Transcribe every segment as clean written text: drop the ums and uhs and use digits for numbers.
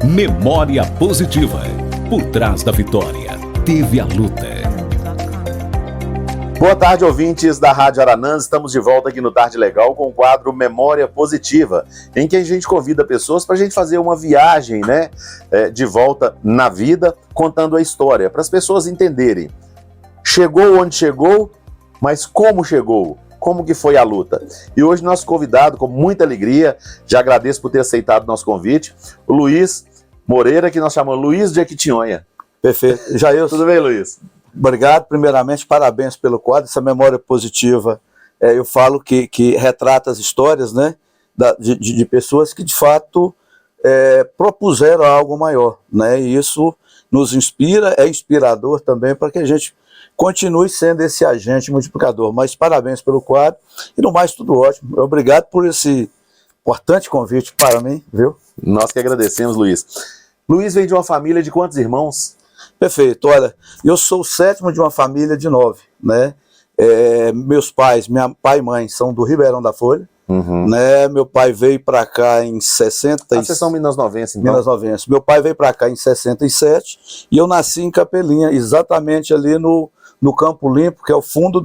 Memória positiva. Por trás da vitória, teve a luta. Boa tarde, ouvintes da Rádio Aranãs. Estamos de volta aqui no Tarde Legal com o quadro Memória Positiva, em que a gente convida pessoas para a gente fazer uma viagem, de volta na vida, contando a história, para as pessoas entenderem. Chegou onde chegou, mas como chegou? Como que foi a luta? E hoje nosso convidado, com muita alegria, já agradeço por ter aceitado o nosso convite, o Luiz Moreira, que nós chamamos Luiz de Jequitinhonha. Perfeito. Jailson. Tudo bem, Luiz? Obrigado. Primeiramente, parabéns pelo quadro. Essa memória positiva, eu falo que retrata as histórias, né, de pessoas que, de fato, propuseram algo maior, né? E isso nos inspira, é inspirador também para que a gente continue sendo esse agente multiplicador. Mas parabéns pelo quadro e, no mais, tudo ótimo. Obrigado por esse importante convite para mim, viu? Nós que agradecemos, Luiz. Luiz vem de uma família de quantos irmãos? Perfeito. Olha, eu sou o sétimo de uma família de 9, né? Meus pais, pai e mãe, são do Ribeirão da Folha, né? Meu pai veio para cá em 60... Vocês são minasnovenses, então? Minasnovenses. Meu pai veio para cá em 67 e eu nasci em Capelinha, exatamente ali no Campo Limpo, que é o fundo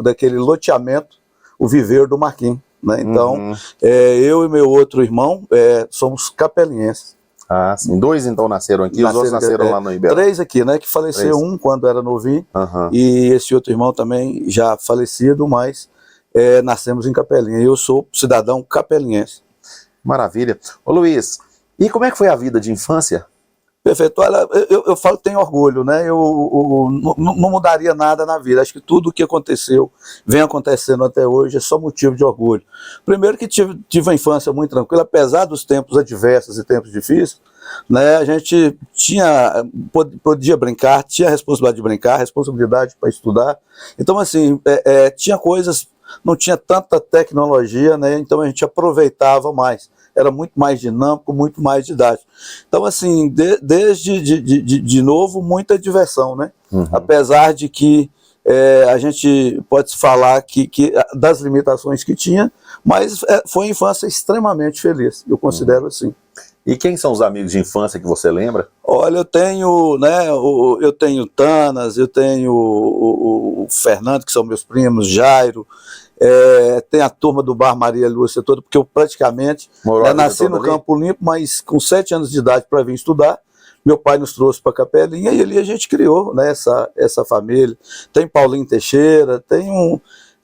daquele loteamento, o viveiro do Marquinhos, né? Então, eu e meu outro irmão somos capelinhenses. Ah, sim. 2 então nasceram aqui, os outros nasceram lá no Ribeirão. 3 aqui, né? Que faleceu 1 quando era novinho, e esse outro irmão também já falecido, mas nascemos em Capelinha. Eu sou cidadão capelinhense. Maravilha. Ô Luiz, e como é que foi a vida de infância? Perfeito. Olha, eu falo que tenho orgulho, né? Eu não mudaria nada na vida. Acho que tudo o que aconteceu, vem acontecendo até hoje, é só motivo de orgulho. Primeiro que tive uma infância muito tranquila, apesar dos tempos adversos e tempos difíceis, né? A gente podia brincar, tinha a responsabilidade de brincar, responsabilidade para estudar. Então, assim, tinha coisas, não tinha tanta tecnologia, né? Então a gente aproveitava mais. Era muito mais dinâmico, muito mais didático. Então, assim, desde de novo, muita diversão, né? Apesar de que a gente pode falar que das limitações que tinha, mas foi uma infância extremamente feliz, eu considero assim. E quem são os amigos de infância que você lembra? Olha, eu tenho, né, eu tenho Tanas, eu tenho o Fernando, que são meus primos, Jairo, tem a turma do Bar Maria Lúcia toda, porque eu praticamente nasci no Campo Limpo, mas com 7 anos de idade para vir estudar, meu pai nos trouxe para Capelinha e ali a gente criou, né, essa família. Tem Paulinho Teixeira, tem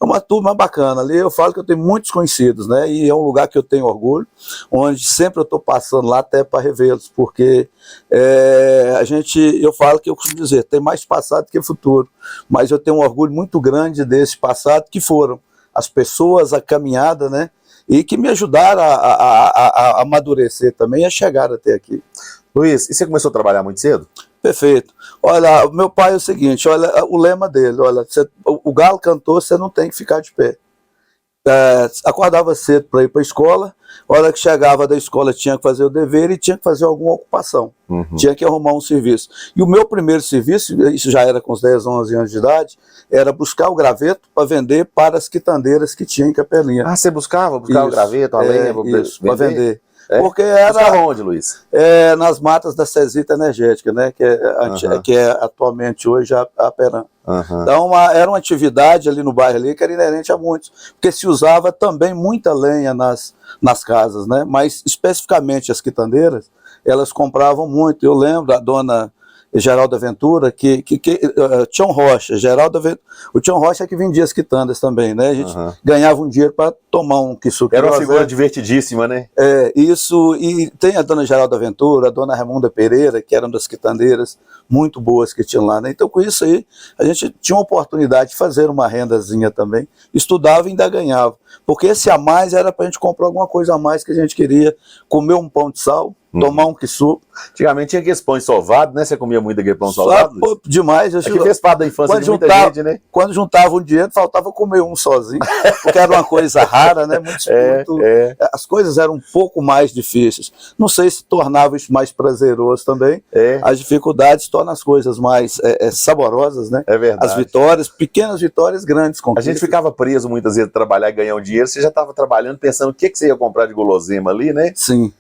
uma turma bacana ali. Eu falo que eu tenho muitos conhecidos, né, e é um lugar que eu tenho orgulho, onde sempre eu estou passando lá até para revê-los, porque eu falo que eu costumo dizer, tem mais passado que futuro, mas eu tenho um orgulho muito grande desse passado que foram as pessoas, a caminhada, né? E que me ajudaram a amadurecer também, a chegar até aqui. Luiz, e você começou a trabalhar muito cedo? Perfeito. Olha, meu pai é o seguinte, olha, o lema dele, olha, o galo cantou, você não tem que ficar de pé. Acordava cedo para ir para a escola, a hora que chegava da escola tinha que fazer o dever e tinha que fazer alguma ocupação, tinha que arrumar um serviço. E o meu primeiro serviço, isso já era com os 10, 11 anos de idade, era buscar o graveto para vender para as quitandeiras que tinha em Capelinha. Ah, você buscava o graveto, a lenha para vender? Porque era... Buscava onde, Luiz? Nas matas da Cesita Energética, né? Que é atualmente hoje a Peran. Então era uma atividade ali no bairro ali que era inerente a muitos, porque se usava também muita lenha nas casas, né? Mas especificamente as quitandeiras, elas compravam muito. Eu lembro a dona Geralda Ventura, Tião Rocha, o Tião Rocha é que vendia as quitandas também, né? A gente ganhava um dinheiro para tomar um quissuco. Era uma figura divertidíssima, né? Isso, e tem a dona Geralda Ventura, a dona Raimunda Pereira, que eram das quitandeiras muito boas que tinham lá, né? Então com isso aí, a gente tinha uma oportunidade de fazer uma rendazinha também, estudava e ainda ganhava, porque esse a mais era para a gente comprar alguma coisa a mais que a gente queria, comer um pão de sal, tomar um quissuco. Antigamente tinha aqueles pães sovados, né? Você comia muito aquele pão sovado? Pô, demais. Que fez parte da infância de muita gente, né? Quando juntava um dinheiro, faltava comer um sozinho, porque era uma coisa rara, né? As coisas eram um pouco mais difíceis. Não sei se tornava isso mais prazeroso também. As dificuldades tornam as coisas mais saborosas, né? É verdade. As vitórias, pequenas vitórias, grandes conquistas. A gente ficava preso muitas vezes a trabalhar e ganhar um dinheiro, você já estava trabalhando pensando o que você ia comprar de guloseima ali, né? Sim.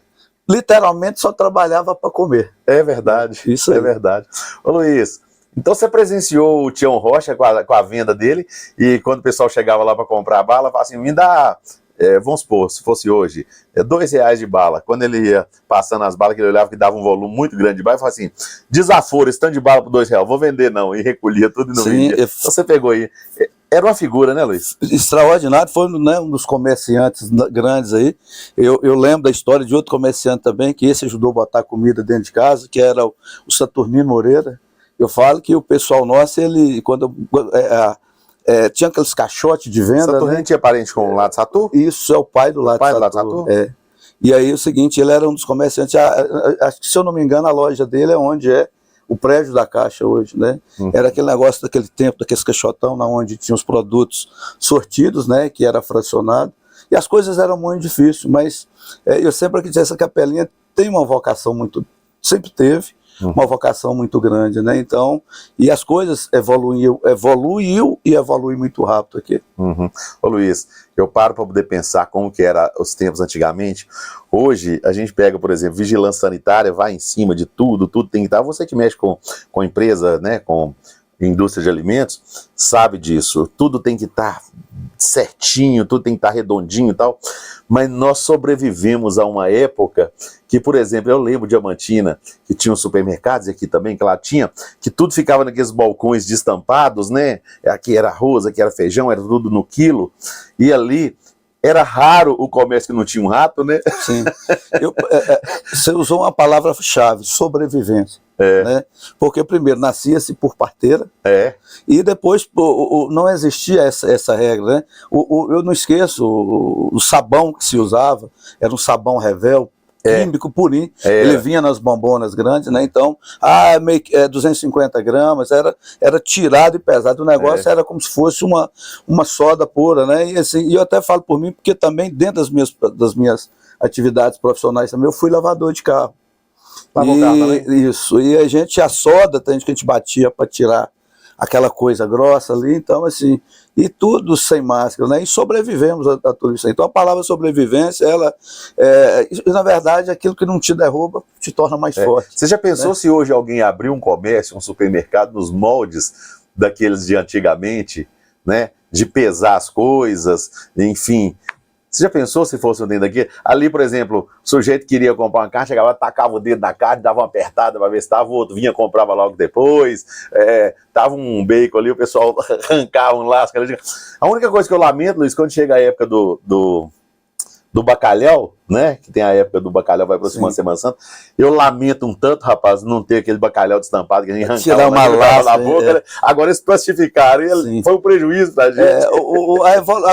literalmente só trabalhava para comer. É verdade, Isso aí. é verdade. Ô Luiz, então você presenciou o Tião Rocha com a venda dele, e quando o pessoal chegava lá para comprar a bala, falava assim, me dá, vamos supor, se fosse hoje, R$2 de bala. Quando ele ia passando as balas, que ele olhava que dava um volume muito grande de bala, ele falava assim, desaforo, esse tanto de bala por R$2, vou vender não, e recolhia tudo e não vendia. Então você pegou aí. Era uma figura, né, Luiz? Extraordinário, foi, né, um dos comerciantes grandes aí. Eu lembro da história de outro comerciante também, que esse ajudou a botar comida dentro de casa, que era o Saturnino Moreira. Eu falo que o pessoal nosso, ele, quando tinha aqueles caixotes de venda, Saturnino, né? tinha parente com o Lato Satu? Isso, é o pai do Lato Satu. É. E aí o seguinte, ele era um dos comerciantes, acho que se eu não me engano a loja dele é onde é o prédio da Caixa hoje, né? Era aquele negócio daquele tempo, daqueles caixotão, onde tinha os produtos sortidos, né? Que era fracionado. E as coisas eram muito difíceis, mas eu sempre acreditei que essa capelinha tem uma vocação muito... Sempre teve uma vocação muito grande, né? Então, e as coisas evoluiu e evolui muito rápido aqui. Ô Luiz, eu paro para poder pensar como que era os tempos antigamente. Hoje, a gente pega, por exemplo, vigilância sanitária, vai em cima de tudo tem que estar. Você que mexe com empresa, né, com indústria de alimentos, sabe disso. Tudo tem que estar certinho, tudo tem que estar redondinho e tal. Mas nós sobrevivemos a uma época que, por exemplo, eu lembro de Diamantina, que tinha os supermercados, e aqui também, que lá tinha, que tudo ficava naqueles balcões destampados, né? Aqui era arroz, aqui era feijão, era tudo no quilo. E ali era raro o comércio que não tinha um rato, né? Sim. Você usou uma palavra-chave, sobrevivência. Né? Porque primeiro nascia-se por parteira, e depois não existia essa regra, né? Eu não esqueço o sabão que se usava, era um sabão Revel, químico purinho, ele vinha nas bombonas grandes, né? Então 250 gramas, era tirado e pesado, o negócio era como se fosse uma soda pura, né? E assim, eu até falo por mim, porque também dentro das minhas atividades profissionais também, eu fui lavador de carro. Isso, e a soda, que a gente batia para tirar aquela coisa grossa ali, então assim, e tudo sem máscara, né? E sobrevivemos a tudo isso. Então a palavra sobrevivência, ela, na verdade, aquilo que não te derruba, te torna mais forte. Você já pensou se hoje alguém abrir um comércio, um supermercado nos moldes daqueles de antigamente, né? De pesar as coisas, enfim... Você já pensou se fosse um dentro daqui? Ali, por exemplo, o sujeito queria comprar uma carne, chegava, tacava o dedo na carne, dava uma apertada para ver se estava, o outro vinha, comprava logo depois, tava um bacon ali, o pessoal arrancava um lasco. A única coisa que eu lamento, Luiz, quando chega a época do bacalhau, né, que tem a época do bacalhau, vai aproximando a Semana Santa, eu lamento um tanto, rapaz, não ter aquele bacalhau destampado que a gente arrancava uma lasca na boca, né? Agora eles plastificaram, e foi um prejuízo pra gente.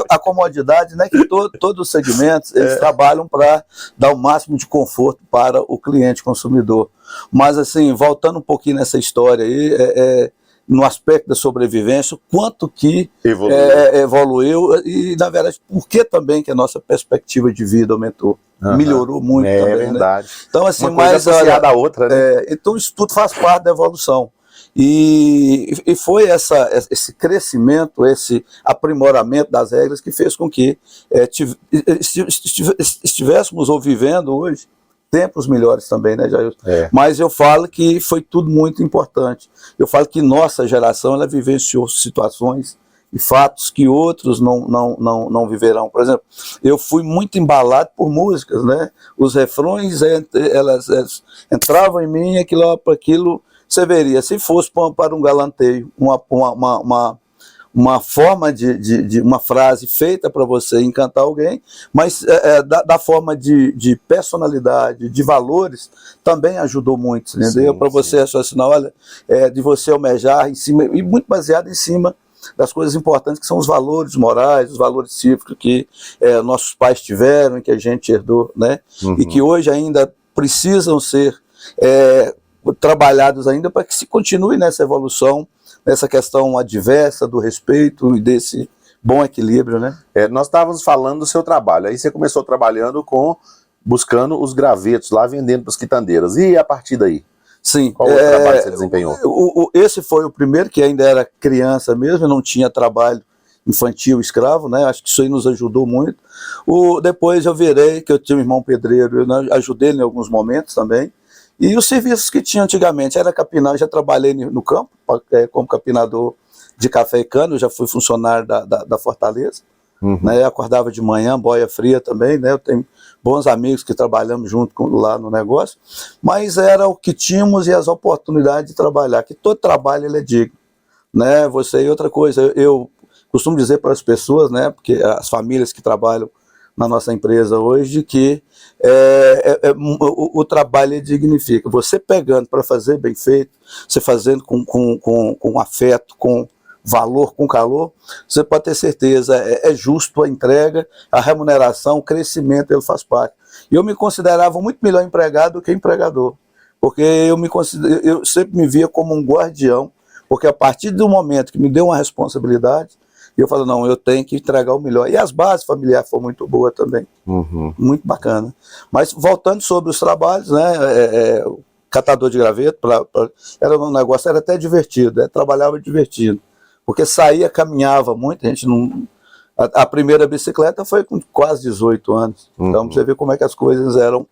A comodidade, né, que todos os segmentos, eles trabalham para dar o máximo de conforto para o cliente consumidor. Mas assim, voltando um pouquinho nessa história aí, no aspecto da sobrevivência, quanto que evoluiu e, na verdade, por que também que a nossa perspectiva de vida aumentou, melhorou muito também. É verdade. Né? Então, assim, uma coisa associada à outra, né? Então, isso tudo faz parte da evolução. E foi esse crescimento, esse aprimoramento das regras que fez com que estivéssemos ou vivendo hoje tempos melhores também, né, Jair? Mas eu falo que foi tudo muito importante. Eu falo que nossa geração, ela vivenciou situações e fatos que outros não viverão. Por exemplo, eu fui muito embalado por músicas, né? Os refrões, elas entravam em mim, aquilo você veria. Se fosse para um galanteio, uma forma de uma frase feita para você encantar alguém, mas da forma de personalidade, de valores, também ajudou muito, entendeu? Para você raciocinar, olha, de você almejar em cima, e muito baseado em cima das coisas importantes, que são os valores morais, os valores cívicos que nossos pais tiveram, que a gente herdou, né? E que hoje ainda precisam ser trabalhados ainda para que se continue nessa evolução, nessa questão adversa do respeito e desse bom equilíbrio, né? Nós estávamos falando do seu trabalho, aí você começou trabalhando buscando os gravetos lá, vendendo para os quitandeiros, e a partir daí? Sim. Qual outro trabalho você desempenhou? Esse foi o primeiro, que ainda era criança mesmo, não tinha trabalho infantil, escravo, né? Acho que isso aí nos ajudou muito. Depois eu virei, que eu tinha um irmão pedreiro, eu ajudei ele em alguns momentos também. E os serviços que tinha antigamente era capinar, eu já trabalhei no campo, como capinador de café e cana, eu já fui funcionário da Fortaleza, né? Acordava de manhã, boia fria também, né? Eu tenho bons amigos que trabalhamos junto lá no negócio, mas era o que tínhamos e as oportunidades de trabalhar, que todo trabalho ele é digno, né? Você, e outra coisa, eu costumo dizer para as pessoas, né, porque as famílias que trabalham na nossa empresa hoje, que o trabalho dignifica. Você pegando para fazer bem feito, você fazendo com afeto, com valor, com calor, você pode ter certeza, é justo a entrega, a remuneração, o crescimento, ele faz parte. E eu me considerava muito melhor empregado do que empregador, porque eu sempre me via como um guardião, porque a partir do momento que me deu uma responsabilidade, eu falo, não, eu tenho que entregar o melhor. E as bases familiares foram muito boas também, muito bacana. Mas voltando sobre os trabalhos, né, catador de graveto, era um negócio, era até divertido, trabalhava divertido, porque saía, caminhava muito, a gente não... A primeira bicicleta foi com quase 18 anos, então pra você ver como é que as coisas eram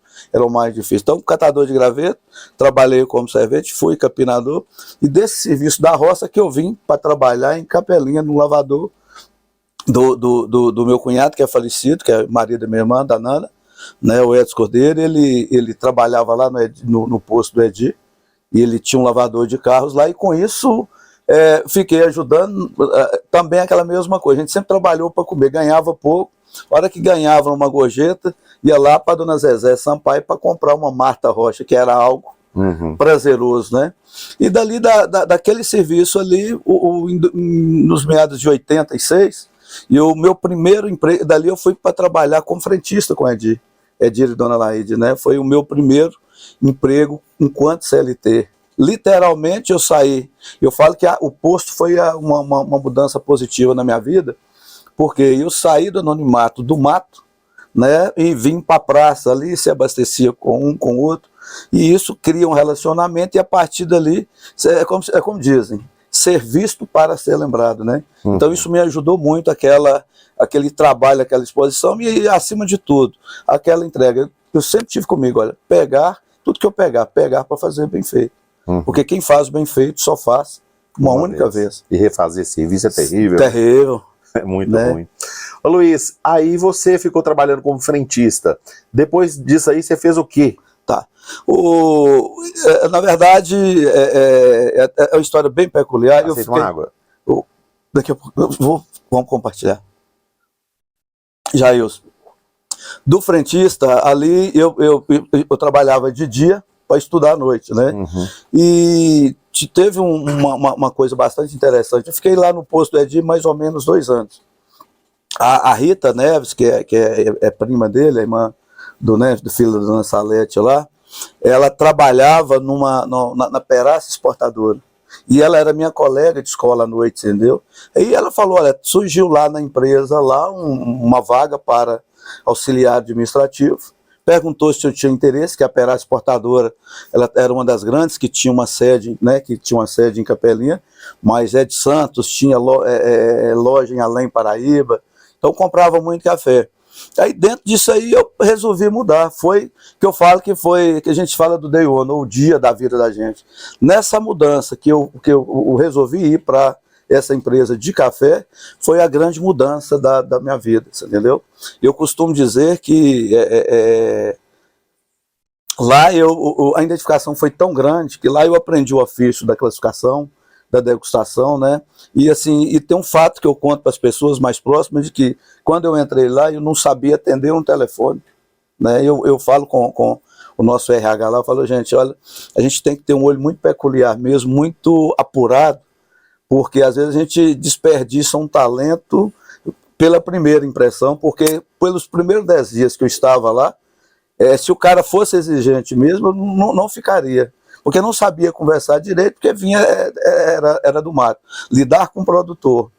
mais difíceis. Então, catador de graveto, trabalhei como servente, fui capinador, e desse serviço da roça que eu vim para trabalhar em Capelinha, no lavador do meu cunhado, que é falecido, que é marido da minha irmã, da Nana, né, o Edson Cordeiro. Ele trabalhava lá no posto do Edi, e ele tinha um lavador de carros lá, e com isso fiquei ajudando também aquela mesma coisa. A gente sempre trabalhou para comer, ganhava pouco, a hora que ganhava uma gorjeta, ia lá para Dona Zezé Sampaio para comprar uma Marta Rocha, que era algo prazeroso, né? E dali, daquele serviço ali, nos meados de 86, e o meu primeiro emprego, dali eu fui para trabalhar como frentista com Edir e Dona Laide, né? Foi o meu primeiro emprego enquanto CLT. Literalmente eu saí, eu falo que o posto foi uma mudança positiva na minha vida, porque eu saí do anonimato do mato, né, e vim para a praça ali, se abastecia com um, com o outro, e isso cria um relacionamento, e a partir dali, é como dizem, ser visto para ser lembrado, né? Então isso me ajudou muito, aquele trabalho, aquela exposição, e acima de tudo, aquela entrega. Eu sempre tive comigo, olha, tudo que eu pegar para fazer bem feito. Porque quem faz bem feito só faz uma única vez. E refazer serviço é terrível. Terrível. É muito ruim. Ô Luiz, aí você ficou trabalhando como frentista. Depois disso aí, você fez o quê? Tá. Na verdade, é uma história bem peculiar. Aceita uma água? Daqui a pouco, vamos compartilhar. Jailson. Do frentista, ali eu trabalhava de dia para estudar à noite, né? E teve uma coisa bastante interessante. Eu fiquei lá no posto do Edir mais ou menos 2 anos. A Rita Neves, que é prima dele, a irmã do Neves, do filho da Dona Salete lá, ela trabalhava na Peraça Exportadora. E ela era minha colega de escola à noite, entendeu? E ela falou, olha, surgiu lá na empresa lá uma vaga para auxiliar administrativo. Perguntou se eu tinha interesse, que a Peraça Exportadora, ela era uma das grandes que tinha uma sede, né, em Capelinha, mas de Santos, tinha loja em Além Paraíba, então comprava muito café. Aí dentro disso aí eu resolvi mudar, foi que eu falo que a gente fala do day one, ou o dia da vida da gente. Nessa mudança que eu resolvi ir para essa empresa de café, foi a grande mudança da minha vida, você entendeu? Eu costumo dizer que lá a identificação foi tão grande que lá eu aprendi o ofício da classificação, da degustação, né? E assim, e tem um fato que eu conto para as pessoas mais próximas, de que quando eu entrei lá, eu não sabia atender um telefone, né? Eu falo com o nosso RH lá, eu falo, gente, olha, a gente tem que ter um olho muito peculiar mesmo, muito apurado, porque às vezes a gente desperdiça um talento pela primeira impressão, porque pelos primeiros 10 dias que eu estava lá, se o cara fosse exigente mesmo, eu não ficaria, porque não sabia conversar direito, porque era do mato, lidar com o produtor,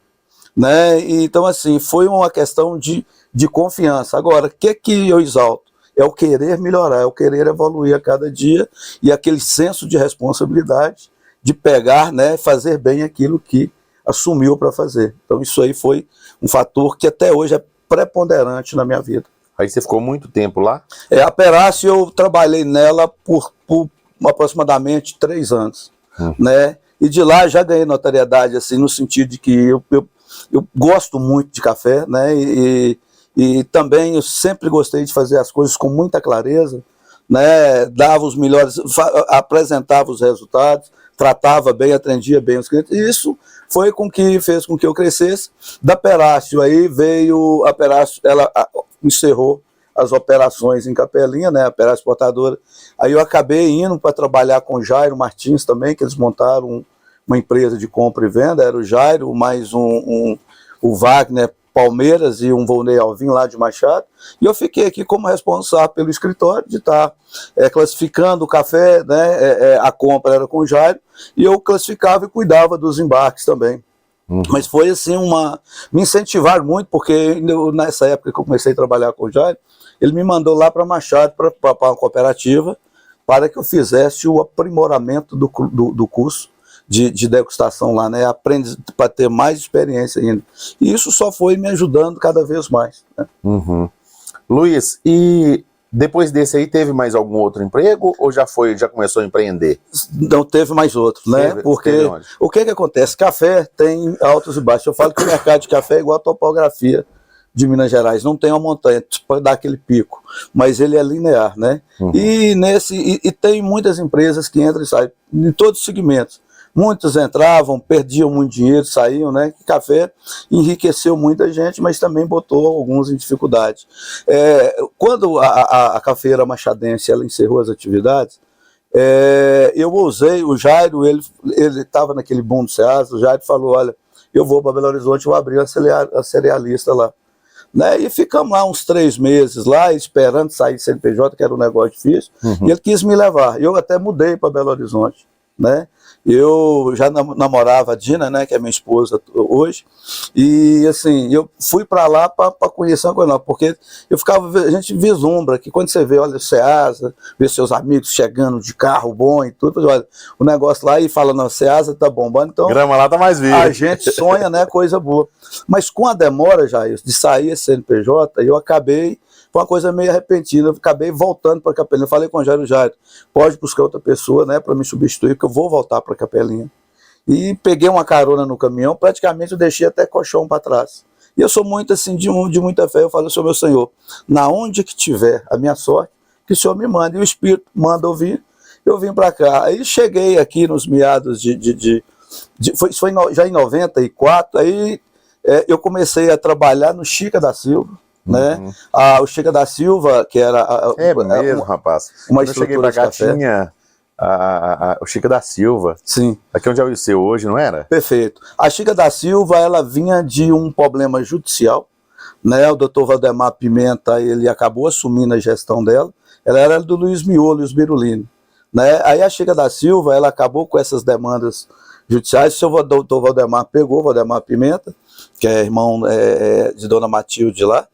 né? Então assim, foi uma questão de confiança. Agora, o que eu exalto? É o querer melhorar, é o querer evoluir a cada dia, e aquele senso de responsabilidade, de pegar, né, fazer bem aquilo que assumiu para fazer. Então isso aí foi um fator que até hoje é preponderante na minha vida. Aí você ficou muito tempo lá? A Perácio eu trabalhei nela por aproximadamente 3 anos, né? E de lá já ganhei notoriedade, assim, no sentido de que eu gosto muito de café, né? E também eu sempre gostei de fazer as coisas com muita clareza, né? Dava os melhores, apresentava os resultados, tratava bem, atendia bem os clientes. E isso foi fez com que eu crescesse. Da Perácio aí veio a Perácio, ela encerrou as operações em Capelinha, né, a Perácio Exportadora. Aí eu acabei indo para trabalhar com o Jairo Martins também, que eles montaram uma empresa de compra e venda. Era o Jairo, mais o Wagner Palmeiras e um Volney Alvim lá de Machado. E eu fiquei aqui como responsável pelo escritório de estar classificando o café, né, a compra era com o Jairo, e eu classificava e cuidava dos embarques também. Mas foi assim me incentivaram muito, porque nessa época que eu comecei a trabalhar com o Jairo, ele me mandou lá para Machado, para uma cooperativa, para que eu fizesse o aprimoramento do curso de degustação lá, né? Para ter mais experiência ainda. E isso só foi me ajudando cada vez mais, né? Luiz, e depois desse aí teve mais algum outro emprego ou já começou a empreender? Não teve mais outro, né? Porque o que acontece? Café tem altos e baixos. Eu falo que o mercado de café é igual a topografia de Minas Gerais, não tem uma montanha para dar aquele pico, mas ele é linear, né? E tem muitas empresas que entram e saem em todos os segmentos. Muitos entravam, perdiam muito dinheiro, saíam, né? Café enriqueceu muita gente, mas também botou alguns em dificuldade. Quando a Cafeira Machadense ela encerrou as atividades, eu ousei, o Jairo, ele estava naquele boom do Ceasa, o Jairo falou, olha, eu vou para Belo Horizonte, vou abrir a cerealista lá. Né? E ficamos lá uns 3 meses lá, esperando sair de CNPJ, que era um negócio difícil, e ele quis me levar. Eu até mudei para Belo Horizonte, né? Eu já namorava a Dina, né, que é minha esposa hoje, e assim, eu fui para lá para conhecer uma coisa nova, porque a gente vislumbra que quando você vê, olha, o Ceasa, vê seus amigos chegando de carro bom e tudo, olha, o negócio lá e fala, não, Ceasa tá bombando, então grama lá tá mais viva. A gente sonha, né, coisa boa. Mas com a demora, Jair, de sair esse CNPJ, eu acabei, foi uma coisa meio repentina, eu acabei voltando para Capelinha. Eu falei com o Jairo, pode buscar outra pessoa, né, para me substituir, porque eu vou voltar para Capelinha. E peguei uma carona no caminhão, praticamente eu deixei até colchão para trás. E eu sou muito assim, de muita fé, eu falo, meu Senhor, na onde que tiver a minha sorte, que o Senhor me manda, e o Espírito manda ouvir, eu vim para cá. Aí cheguei aqui nos meados foi já em 94, aí eu comecei a trabalhar no Chica da Silva, né? O Chica da Silva, que era rapaz. Uma Quando eu cheguei pra cá, tinha o Chica da Silva. Sim. Aqui onde é o seu hoje, não era? Perfeito. A Chica da Silva, ela vinha de um problema judicial, né? O doutor Valdemar Pimenta, ele acabou assumindo a gestão dela. Ela era do Luiz Miolo, Luiz Birulino, né? Aí a Chica da Silva, ela acabou com essas demandas judiciais. O doutor Valdemar pegou, Valdemar Pimenta, que é irmão de Dona Matilde lá.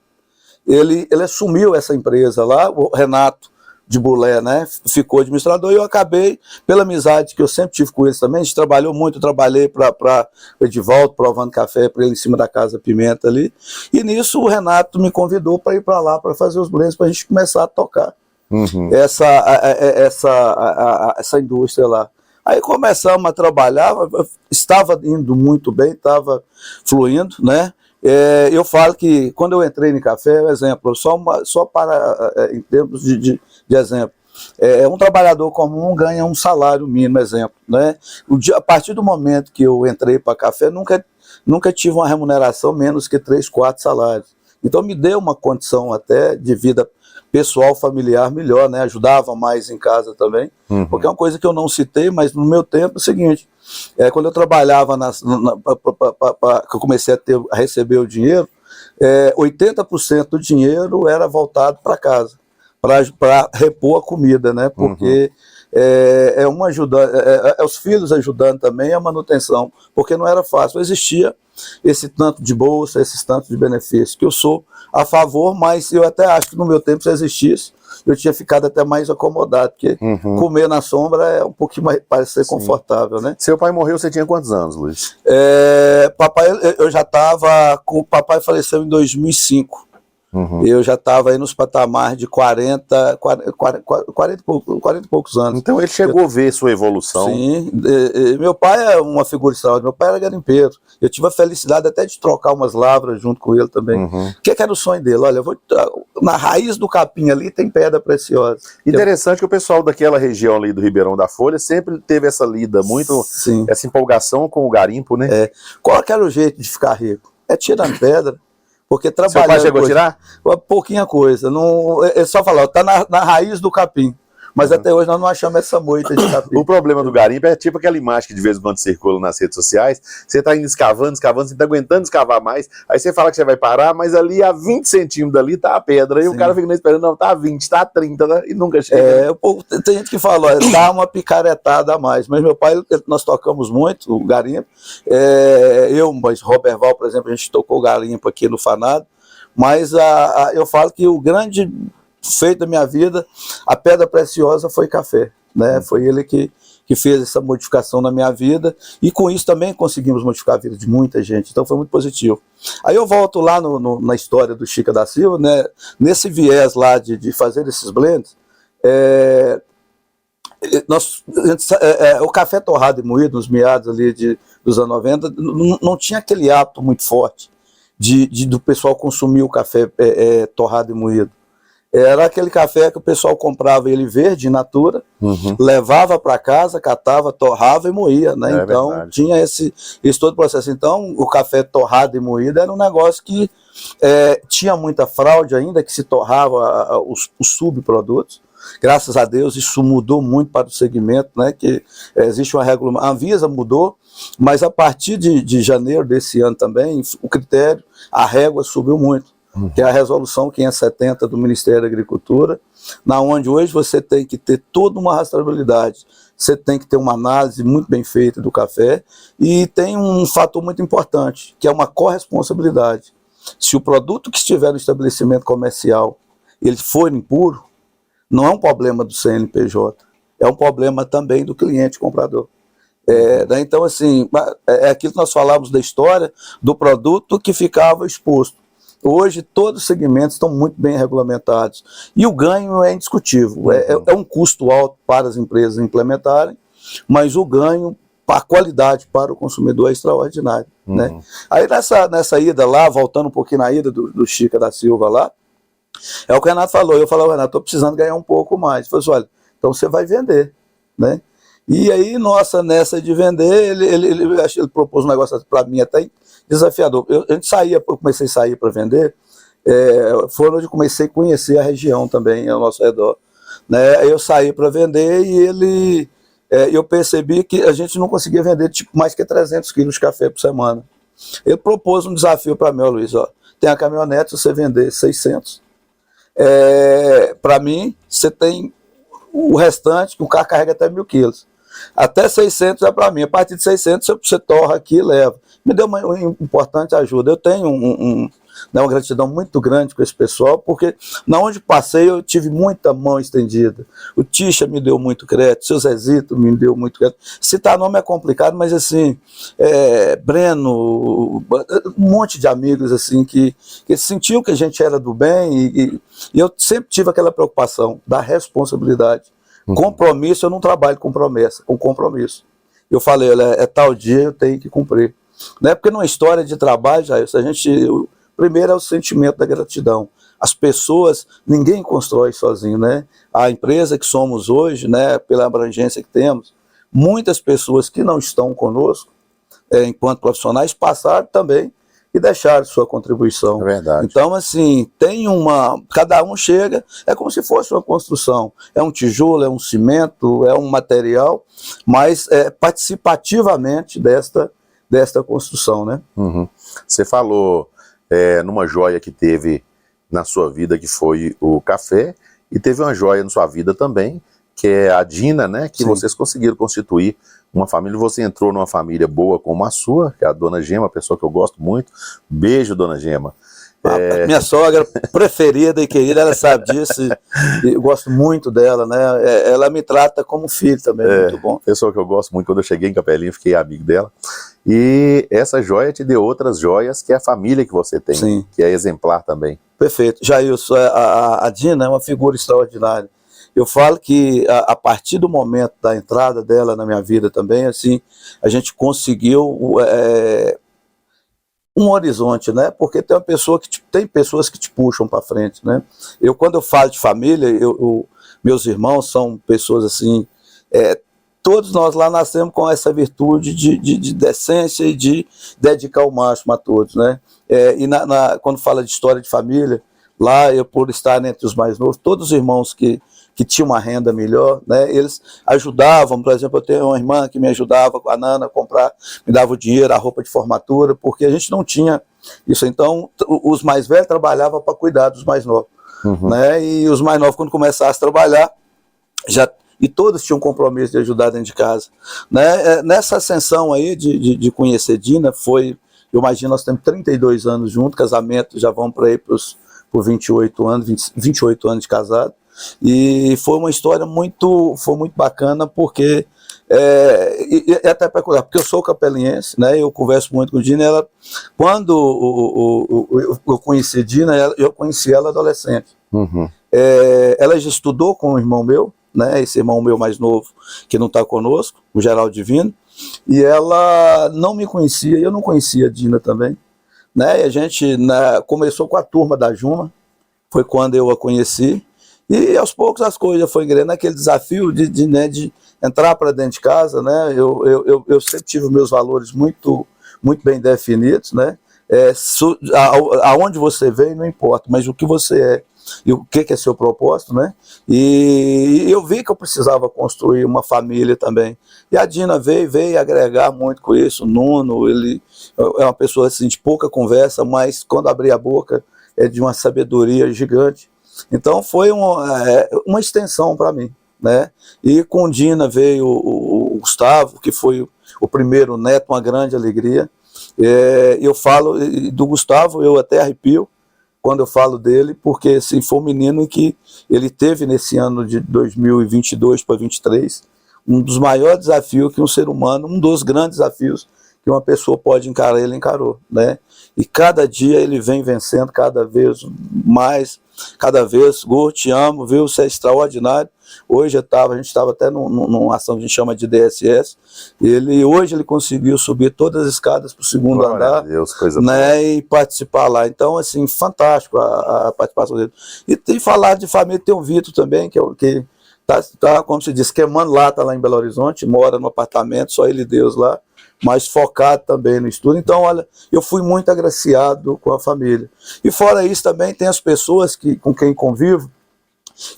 Ele assumiu essa empresa lá, o Renato de Bulé, né, ficou administrador, e eu acabei, pela amizade que eu sempre tive com eles também, a gente trabalhou muito, eu trabalhei para o Edivaldo, provando café para ele em cima da Casa Pimenta ali, e nisso o Renato me convidou para ir para lá, para fazer os blends, para a gente começar a tocar essa indústria lá. Aí começamos a trabalhar, estava indo muito bem, estava fluindo, né? Eu falo que quando eu entrei no café, exemplo, só para em termos de exemplo, um trabalhador comum ganha um salário mínimo, exemplo, né? A partir do momento que eu entrei para café, nunca tive uma remuneração menos que 3, 4 salários. Então me deu uma condição até de vida pessoal, familiar melhor, né? Ajudava mais em casa também, porque é uma coisa que eu não citei, mas no meu tempo é o seguinte, quando eu trabalhava, que eu comecei a receber o dinheiro, 80% do dinheiro era voltado para casa, para repor a comida, né? Porque uma ajudando, os filhos ajudando também a manutenção, porque não era fácil, existia esse tanto de bolsa, esses tantos de benefícios, que eu sou a favor, mas eu até acho que no meu tempo, se existisse, eu tinha ficado até mais acomodado, porque comer na sombra é um pouquinho mais, parece ser confortável, né? Seu pai morreu, você tinha quantos anos, Luiz? Papai, eu já estava, o papai faleceu em 2005. Eu já estava aí nos patamares de 40 e poucos anos. Então ele chegou a ver sua evolução. Sim, meu pai é uma figura extraordinária, meu pai era garimpeiro. Eu tive a felicidade até de trocar umas lavras junto com ele também. O que era o sonho dele? Olha, na raiz do capim ali tem pedra preciosa. Interessante que o pessoal daquela região ali do Ribeirão da Folha sempre teve essa lida, essa empolgação com o garimpo, né? Qual que era o jeito de ficar rico? É tirando pedra. Porque trabalhando. Seu pai chegou a tirar? Pouquinha coisa. Não, é só falar, tá na raiz do capim. Mas até hoje nós não achamos essa moita de capim. O problema do garimpo é tipo aquela imagem que de vez em quando circula nas redes sociais. Você tá indo escavando, você tá aguentando escavar mais. Aí você fala que você vai parar, mas ali a 20 centímetros dali tá a pedra. E o cara fica esperando, não, tá a 20, tá a 30, né? E nunca chega. Tem gente que fala, olha, dá uma picaretada a mais. Mas meu pai, nós tocamos muito o garimpo. Mas Robert Val, por exemplo, a gente tocou o garimpo aqui no Fanado. Mas eu falo que o grande feito da minha vida, a pedra preciosa foi café, né? Foi ele que fez essa modificação na minha vida, e com isso também conseguimos modificar a vida de muita gente, então foi muito positivo. Aí eu volto lá na história do Chica da Silva, né? Nesse viés lá de fazer esses blends, o café torrado e moído, nos meados ali dos anos 90, não tinha aquele hábito muito forte do pessoal consumir o café torrado e moído. Era aquele café que o pessoal comprava ele verde, in natura, levava para casa, catava, torrava e moía, né? Então verdade. Tinha esse todo o processo. Então o café torrado e moído era um negócio que tinha muita fraude ainda, que se torrava os subprodutos. Graças a Deus isso mudou muito para o segmento, né? Que existe uma regulamentação, a Anvisa mudou, mas a partir de janeiro desse ano também, o critério, a régua subiu muito. Que é a resolução 570 do Ministério da Agricultura, na onde hoje você tem que ter toda uma rastreabilidade, você tem que ter uma análise muito bem feita do café, e tem um fator muito importante, que é uma corresponsabilidade. Se o produto que estiver no estabelecimento comercial, ele for impuro, não é um problema do CNPJ, é um problema também do cliente comprador. Então, assim, é aquilo que nós falávamos da história do produto que ficava exposto. Hoje, todos os segmentos estão muito bem regulamentados. E o ganho é indiscutível. É um custo alto para as empresas implementarem, mas o ganho, a qualidade para o consumidor é extraordinário. Né? Aí, nessa ida lá, voltando um pouquinho na ida do Chica da Silva lá, é o que o Renato falou. Eu falei, Renato, estou precisando ganhar um pouco mais. Ele falou assim, olha, então você vai vender. Né? E aí, nessa de vender, ele propôs um negócio para mim até desafiador. Eu comecei a sair para vender, foi onde eu comecei a conhecer a região também, ao nosso redor. Né? Eu saí para vender e eu percebi que a gente não conseguia vender mais que 300 quilos de café por semana. Ele propôs um desafio para mim, Luiz, ó, tem a caminhonete, se você vender 600, para mim, você tem o restante, que o carro carrega até 1.000 quilos. Até 600 é para mim, a partir de 600 você torra aqui e leva. Me deu uma importante ajuda. Eu tenho uma gratidão muito grande com esse pessoal, porque na onde passei eu tive muita mão estendida. O Tisha me deu muito crédito, o seu Zezito me deu muito crédito. Citar nome é complicado, mas assim, Breno, um monte de amigos assim que sentiam que a gente era do bem, e eu sempre tive aquela preocupação da responsabilidade. Compromisso, eu não trabalho com promessa, com compromisso. Eu falei, olha, tal dia eu tenho que cumprir. Não é porque numa história de trabalho, o primeiro é o sentimento da gratidão. As pessoas, ninguém constrói sozinho, né? A empresa que somos hoje, né, pela abrangência que temos, muitas pessoas que não estão conosco, enquanto profissionais, passaram também e deixaram sua contribuição. É verdade. Então, assim, cada um chega, é como se fosse uma construção. É um tijolo, é um cimento, é um material, mas participativamente desta construção, né? Você falou numa joia que teve na sua vida, que foi o café, e teve uma joia na sua vida também, que é a Dina, né? Que Sim. Vocês conseguiram constituir uma família. Você entrou numa família boa como a sua, que é a Dona Gema, pessoa que eu gosto muito. Beijo, Dona Gema. Minha sogra preferida e querida, ela sabe disso, e eu gosto muito dela, né? Ela me trata como filho também, muito bom. Pessoa que eu gosto muito, quando eu cheguei em Capelinha, fiquei amigo dela. E essa joia te deu outras joias, que é a família que você tem, Sim. Que é exemplar também. Perfeito. Jailson, a Dina é uma figura extraordinária. Eu falo que a partir do momento da entrada dela na minha vida também, assim, a gente conseguiu um horizonte, né? Porque tem tem pessoas que te puxam para frente, né? Quando eu falo de família, meus irmãos são pessoas assim, todos nós lá nascemos com essa virtude de decência e de dedicar o máximo a todos, né? Quando fala de história de família, lá eu, por estar entre os mais novos, todos os irmãos que tinham uma renda melhor, né, eles ajudavam. Por exemplo, eu tenho uma irmã que me ajudava, a Nana, a comprar, me dava o dinheiro, a roupa de formatura, porque a gente não tinha isso. Então, os mais velhos trabalhavam para cuidar dos mais novos. Né, e os mais novos, quando começaram a trabalhar, e todos tinham compromisso de ajudar dentro de casa. Né, nessa ascensão aí de conhecer Dina, eu imagino, nós temos 32 anos juntos, casamento já vão para aí por 28 anos, 28 anos de casado. E foi uma história muito bacana, porque é até peculiar, porque eu sou capeliense, né? Eu converso muito com Dina. Quando eu conheci Dina, eu conheci ela adolescente. Ela já estudou com um irmão meu, né? Esse irmão meu mais novo, que não está conosco, o Geraldo Divino, e ela não me conhecia, e eu não conhecia a Dina também, né? E a gente começou com a turma da Juma, foi quando eu a conheci. E aos poucos as coisas foram engrenando, aquele desafio de entrar para dentro de casa, né? Eu sempre tive meus valores muito bem definidos, né? Aonde você veio não importa, mas o que você é e o que é seu propósito, né? E eu vi que eu precisava construir uma família também. E a Dina veio agregar muito com isso. O Nuno, ele é uma pessoa assim, de pouca conversa, mas quando abrir a boca é de uma sabedoria gigante. Então foi uma extensão para mim, né? E com Dina veio o Gustavo, que foi o primeiro neto, uma grande alegria. Eu falo do Gustavo, eu até arrepio quando eu falo dele, porque assim, foi um menino que ele teve nesse ano de 2022 para 2023, um dos maiores desafios que um ser humano, um dos grandes desafios que uma pessoa pode encarar, ele encarou, né? E cada dia ele vem vencendo cada vez mais, cada vez. Gu, te amo, viu? Você é extraordinário. Hoje a gente estava até numa ação que a gente chama de DSS. Hoje ele conseguiu subir todas as escadas para o segundo andar, Deus, coisa né? boa. E participar lá. Então, assim, fantástico a participação dele. E falar de família, tem o Vitor também, que tá, como se diz, queimando lata lá em Belo Horizonte, mora no apartamento, só ele e Deus lá, mas focado também no estudo. Então, olha, eu fui muito agraciado com a família. E fora isso também tem as pessoas com quem convivo,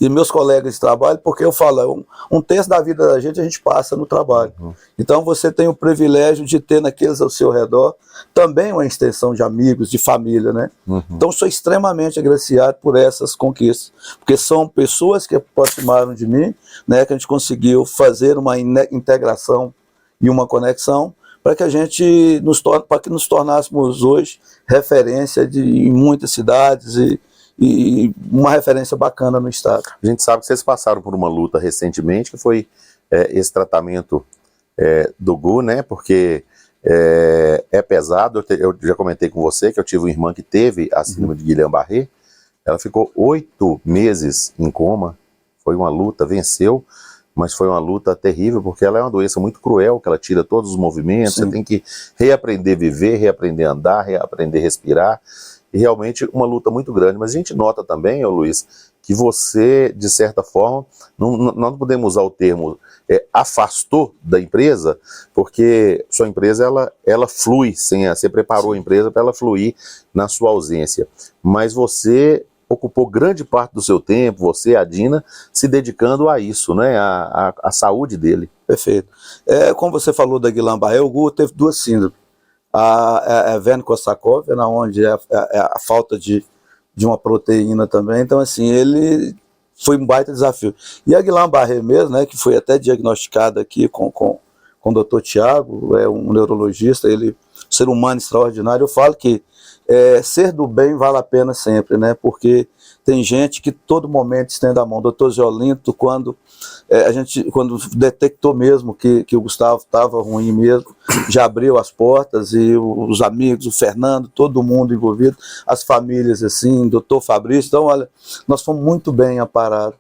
e meus colegas de trabalho, porque eu falo, um terço da vida da gente a gente passa no trabalho. Então você tem o privilégio de ter naqueles ao seu redor também uma extensão de amigos, de família, né? Então sou extremamente agraciado por essas conquistas, porque são pessoas que aproximaram de mim, né, que a gente conseguiu fazer uma integração e uma conexão para que a gente nos tornássemos hoje referência em muitas cidades e uma referência bacana no estado. A gente sabe que vocês passaram por uma luta recentemente, que foi esse tratamento do Gu, né? Porque é pesado. Eu já comentei com você que eu tive uma irmã que teve a síndrome de Guillain-Barré. Ela ficou 8 meses em coma. Foi uma luta, venceu, mas foi uma luta terrível, porque ela é uma doença muito cruel, que ela tira todos os movimentos. Sim. Você tem que reaprender a viver, reaprender a andar, reaprender a respirar. E realmente uma luta muito grande. Mas a gente nota também, Luiz, que você, de certa forma, não podemos usar o termo afastou da empresa, porque sua empresa ela flui, você preparou a empresa para ela fluir na sua ausência. Mas você ocupou grande parte do seu tempo, você, a Dina, se dedicando a isso, né? A saúde dele. Perfeito. Como você falou da Guillain-Barré, o Gu teve 2 síndromes. A Venn-Korsakov, onde é a falta de uma proteína também. Então, assim, ele foi um baita desafio. E a Guillain-Barré mesmo, né, que foi até diagnosticada aqui com o Dr. Tiago, um neurologista, ele um ser humano extraordinário. Eu falo que ser do bem vale a pena sempre, né? Porque tem gente que todo momento estende a mão. Doutor Zeolinto, quando quando detectou mesmo que o Gustavo estava ruim mesmo, já abriu as portas, e os amigos, o Fernando, todo mundo envolvido, as famílias assim, doutor Fabrício. Então, olha, nós fomos muito bem amparados,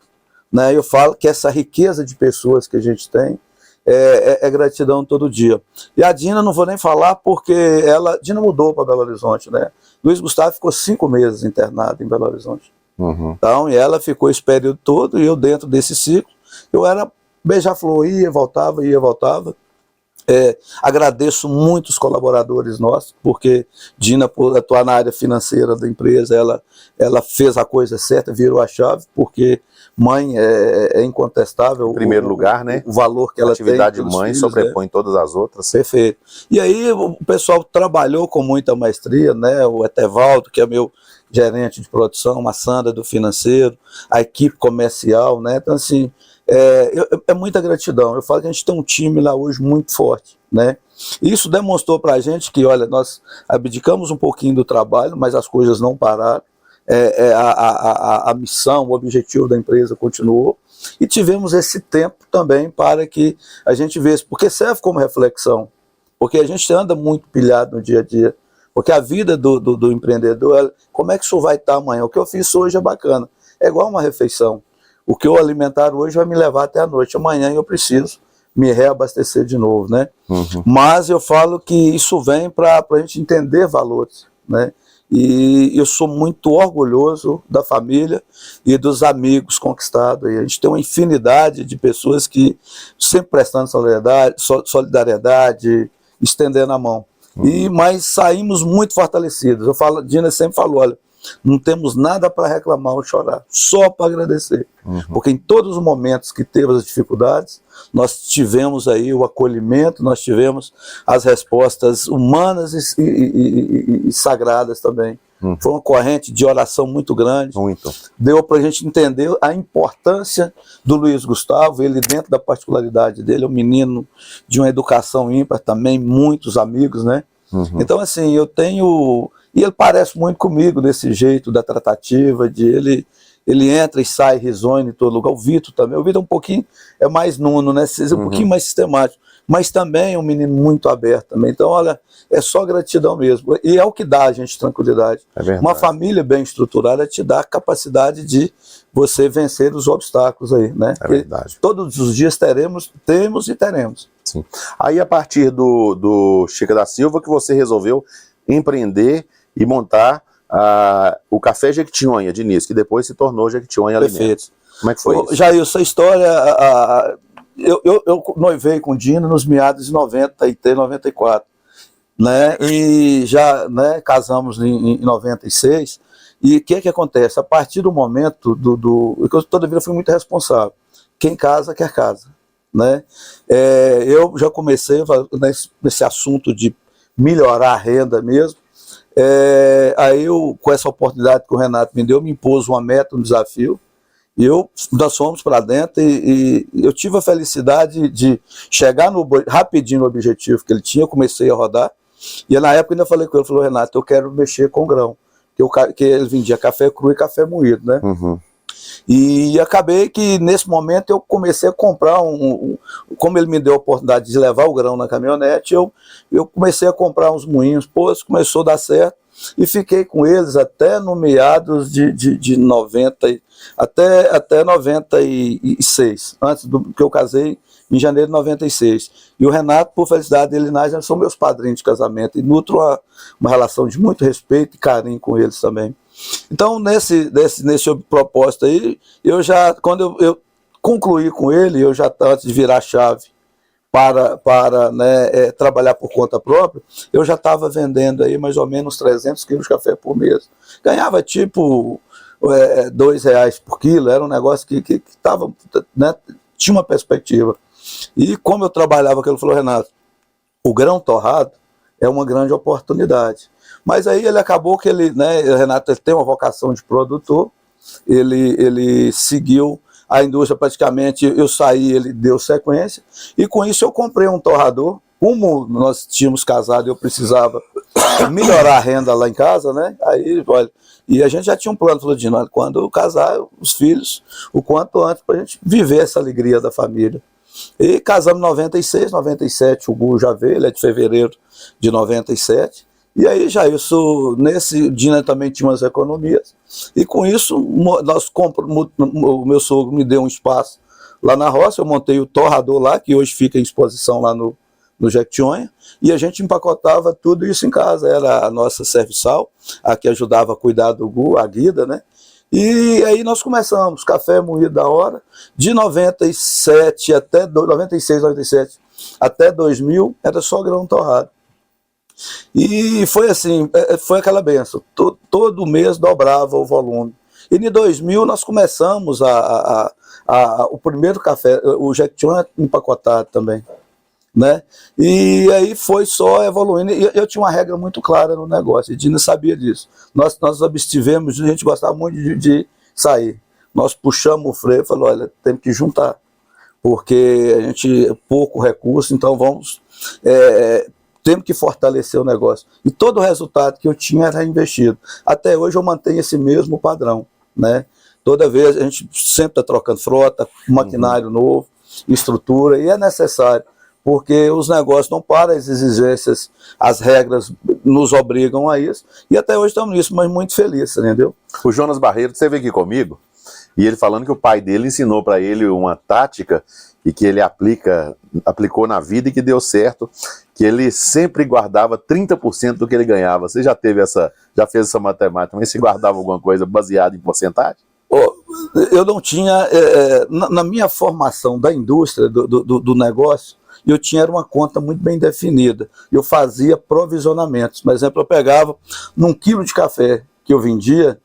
né? Eu falo que essa riqueza de pessoas que a gente tem é gratidão todo dia. E a Dina, não vou nem falar, porque Dina mudou para Belo Horizonte, né? Luiz Gustavo ficou 5 meses internado em Belo Horizonte. Então, e ela ficou esse período todo, e eu dentro desse ciclo, eu era beija-flor, ia, voltava, ia, voltava. Agradeço muito os colaboradores nossos, porque Dina, por atuar na área financeira da empresa, ela fez a coisa certa, virou a chave, porque mãe é incontestável. Em primeiro lugar, né? O valor que ela tem. A atividade mãe sobrepõe todas as outras. Perfeito. E aí o pessoal trabalhou com muita maestria, né? O Etevaldo, que é meu gerente de produção, a Sandra do financeiro, a equipe comercial, né? Então, assim, é muita gratidão. Eu falo que a gente tem um time lá hoje muito forte, né? E isso demonstrou para a gente que, olha, nós abdicamos um pouquinho do trabalho, mas as coisas não pararam. A missão, o objetivo da empresa continuou, e tivemos esse tempo também para que a gente visse, porque serve como reflexão, porque a gente anda muito pilhado no dia a dia, porque a vida do empreendedor, como é que isso vai estar amanhã? O que eu fiz hoje é bacana, é igual uma refeição. O que eu alimentar hoje vai me levar até a noite. Amanhã eu preciso me reabastecer de novo, né? Mas eu falo que isso vem para a gente entender valores, né? E eu sou muito orgulhoso da família e dos amigos conquistados. E a gente tem uma infinidade de pessoas que sempre prestando solidariedade, estendendo a mão. Mas saímos muito fortalecidos. Dina sempre falou, olha, não temos nada para reclamar ou chorar, só para agradecer. Porque em todos os momentos que teve as dificuldades, nós tivemos aí o acolhimento, nós tivemos as respostas humanas e sagradas também. Foi uma corrente de oração muito grande. Deu para a gente entender a importância do Luiz Gustavo, ele dentro da particularidade dele, é um menino de uma educação ímpar também, muitos amigos, né? Então, assim, eu tenho... E ele parece muito comigo, desse jeito da tratativa, de ele entra e sai risonho em todo lugar. O Vitor também. O Vitor é mais nuno, né? Um pouquinho mais sistemático. Mas também é um menino muito aberto também. Então, olha, é só gratidão mesmo. E é o que dá a gente tranquilidade. Uma família bem estruturada te dá a capacidade de você vencer os obstáculos aí, né? É verdade. Todos os dias temos e teremos. Sim. Aí, a partir do Chica da Silva, que você resolveu empreender e montar o Café Jequitinhonha de início, que depois se tornou Jequitinhonha Alimentos. Como é que foi isso? Jair, essa história, eu noivei com Dina nos meados de 93, 94, né? E já, né, casamos em 96. E o que acontece? A partir do momento eu toda a vida fui muito responsável. Quem casa, quer casa, né? Eu já comecei nesse assunto de melhorar a renda mesmo. Aí com essa oportunidade que o Renato me deu, me impôs uma meta, um desafio, e nós fomos para dentro, e eu tive a felicidade de chegar rapidinho no objetivo que ele tinha. Eu comecei a rodar, e na época eu ainda falei com ele, falou, Renato, eu quero mexer com grão, que ele vendia café cru e café moído, né? E acabei que nesse momento eu comecei a comprar como ele me deu a oportunidade de levar o grão na caminhonete, eu comecei a comprar uns moinhos, começou a dar certo, e fiquei com eles até no meados de 90, até 96, antes que eu casei em janeiro de 96. E o Renato, por felicidade dele, já são meus padrinhos de casamento, e nutro uma relação de muito respeito e carinho com eles também. Então, nesse propósito aí, quando eu concluí com ele, antes de virar a chave para trabalhar por conta própria, eu já estava vendendo aí mais ou menos 300 quilos de café por mês. Ganhava tipo R$2 por quilo, era um negócio que tava, né, tinha uma perspectiva. E como eu trabalhava, ele falou, Renato, o grão torrado é uma grande oportunidade. Mas aí ele acabou que Renato tem uma vocação de produtor, ele seguiu a indústria praticamente, eu saí, ele deu sequência, e com isso eu comprei um torrador. Como nós tínhamos casado, eu precisava melhorar a renda lá em casa, né? Aí, olha, e a gente já tinha um plano, falou de nós, quando eu casar, os filhos, o quanto antes, para a gente viver essa alegria da família. E casamos em 96, 97, o Gu já veio, ele é de fevereiro de 97. E aí já isso, nesse dia também tinha umas economias. E com isso, o meu sogro me deu um espaço lá na roça, eu montei o torrador lá, que hoje fica em exposição lá no Jequitinhonha, e a gente empacotava tudo isso em casa. Era a nossa serviçal, a que ajudava a cuidar do Gu, a Guida, né? E aí nós começamos, café moído da hora, de 97 até 96, 97 até 2000, era só grão torrado. E foi assim, foi aquela benção, todo mês dobrava o volume. E em 2000 nós começamos o primeiro café, o Jequitinhonha empacotado também, né? E aí foi só evoluindo. E eu tinha uma regra muito clara no negócio, a Dina sabia disso. Nós abstivemos, a gente gostava muito de sair. Nós puxamos o freio e falamos, olha, temos que juntar, porque a gente pouco recurso, então vamos... temos que fortalecer o negócio. E todo o resultado que eu tinha era investido. Até hoje eu mantenho esse mesmo padrão, né? Toda vez a gente sempre está trocando frota, maquinário novo, estrutura, e é necessário, porque os negócios não param, as exigências, as regras nos obrigam a isso, e até hoje estamos nisso, mas muito felizes, entendeu? O Jonas Barreiro, você veio aqui comigo, e ele falando que o pai dele ensinou para ele uma tática e que ele aplicou na vida e que deu certo, que ele sempre guardava 30% do que ele ganhava. Você já fez essa matemática, mas você guardava alguma coisa baseada em porcentagem? Eu não tinha, na minha formação da indústria, do negócio, eu tinha uma conta muito bem definida. Eu fazia provisionamentos. Por exemplo, eu pegava num quilo de café que eu vendia,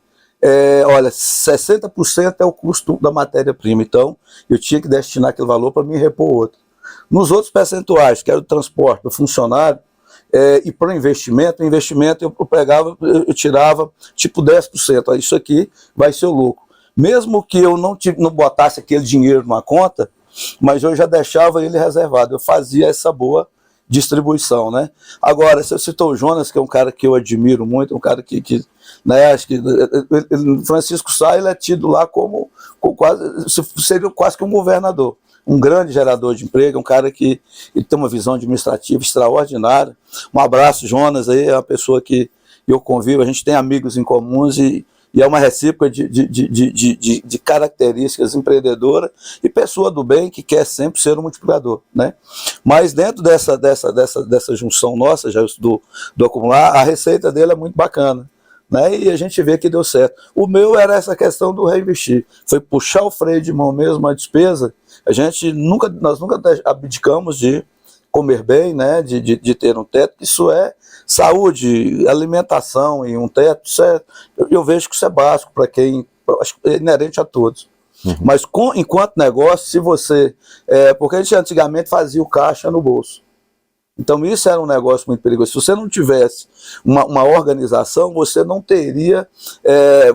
olha, 60% é o custo da matéria-prima, então eu tinha que destinar aquele valor para me repor outro. Nos outros percentuais, que era o transporte do funcionário, e para o investimento eu tirava tipo 10%, isso aqui vai ser o lucro. Mesmo que eu não botasse aquele dinheiro numa conta, mas eu já deixava ele reservado, eu fazia essa boa distribuição, né? Agora, você citou o Jonas, que é um cara que eu admiro muito, um cara que né, acho que Francisco Sá, ele é tido lá como seria quase que um governador, um grande gerador de emprego, um cara que ele tem uma visão administrativa extraordinária. Um abraço, Jonas, aí é uma pessoa que eu convivo, a gente tem amigos em comuns e é uma recíproca de características empreendedoras e pessoa do bem que quer sempre ser um multiplicador, né? Mas dentro dessa junção nossa, já do acumular, a receita dele é muito bacana, né? E a gente vê que deu certo. O meu era essa questão do reinvestir, foi puxar o freio de mão mesmo, a despesa. Nós nunca abdicamos de comer bem, né? De ter um teto, isso é saúde, alimentação e um teto, eu vejo que isso é básico para quem, acho que é inerente a todos. Uhum. Mas enquanto negócio, se você... porque a gente antigamente fazia o caixa no bolso. Então isso era um negócio muito perigoso. Se você não tivesse uma organização, você não teria...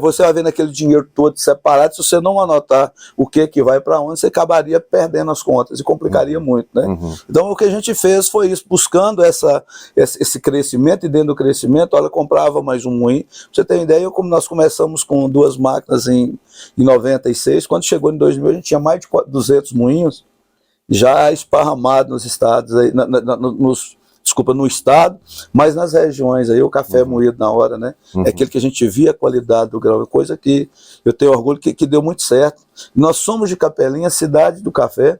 você vai vendo aquele dinheiro todo separado, se você não anotar o que vai para onde, você acabaria perdendo as contas e complicaria muito, né? Uhum. Então o que a gente fez foi isso, buscando esse crescimento, e dentro do crescimento, olha, comprava mais um moinho. Pra você ter uma ideia, como nós começamos com 2 máquinas em 96, quando chegou em 2000 a gente tinha mais de 200 moinhos, já esparramado nos estados, aí, no estado, mas nas regiões, aí o café moído na hora, né? Uhum. É aquele que a gente via a qualidade do grão, coisa que eu tenho orgulho que deu muito certo. Nós somos de Capelinha, cidade do café,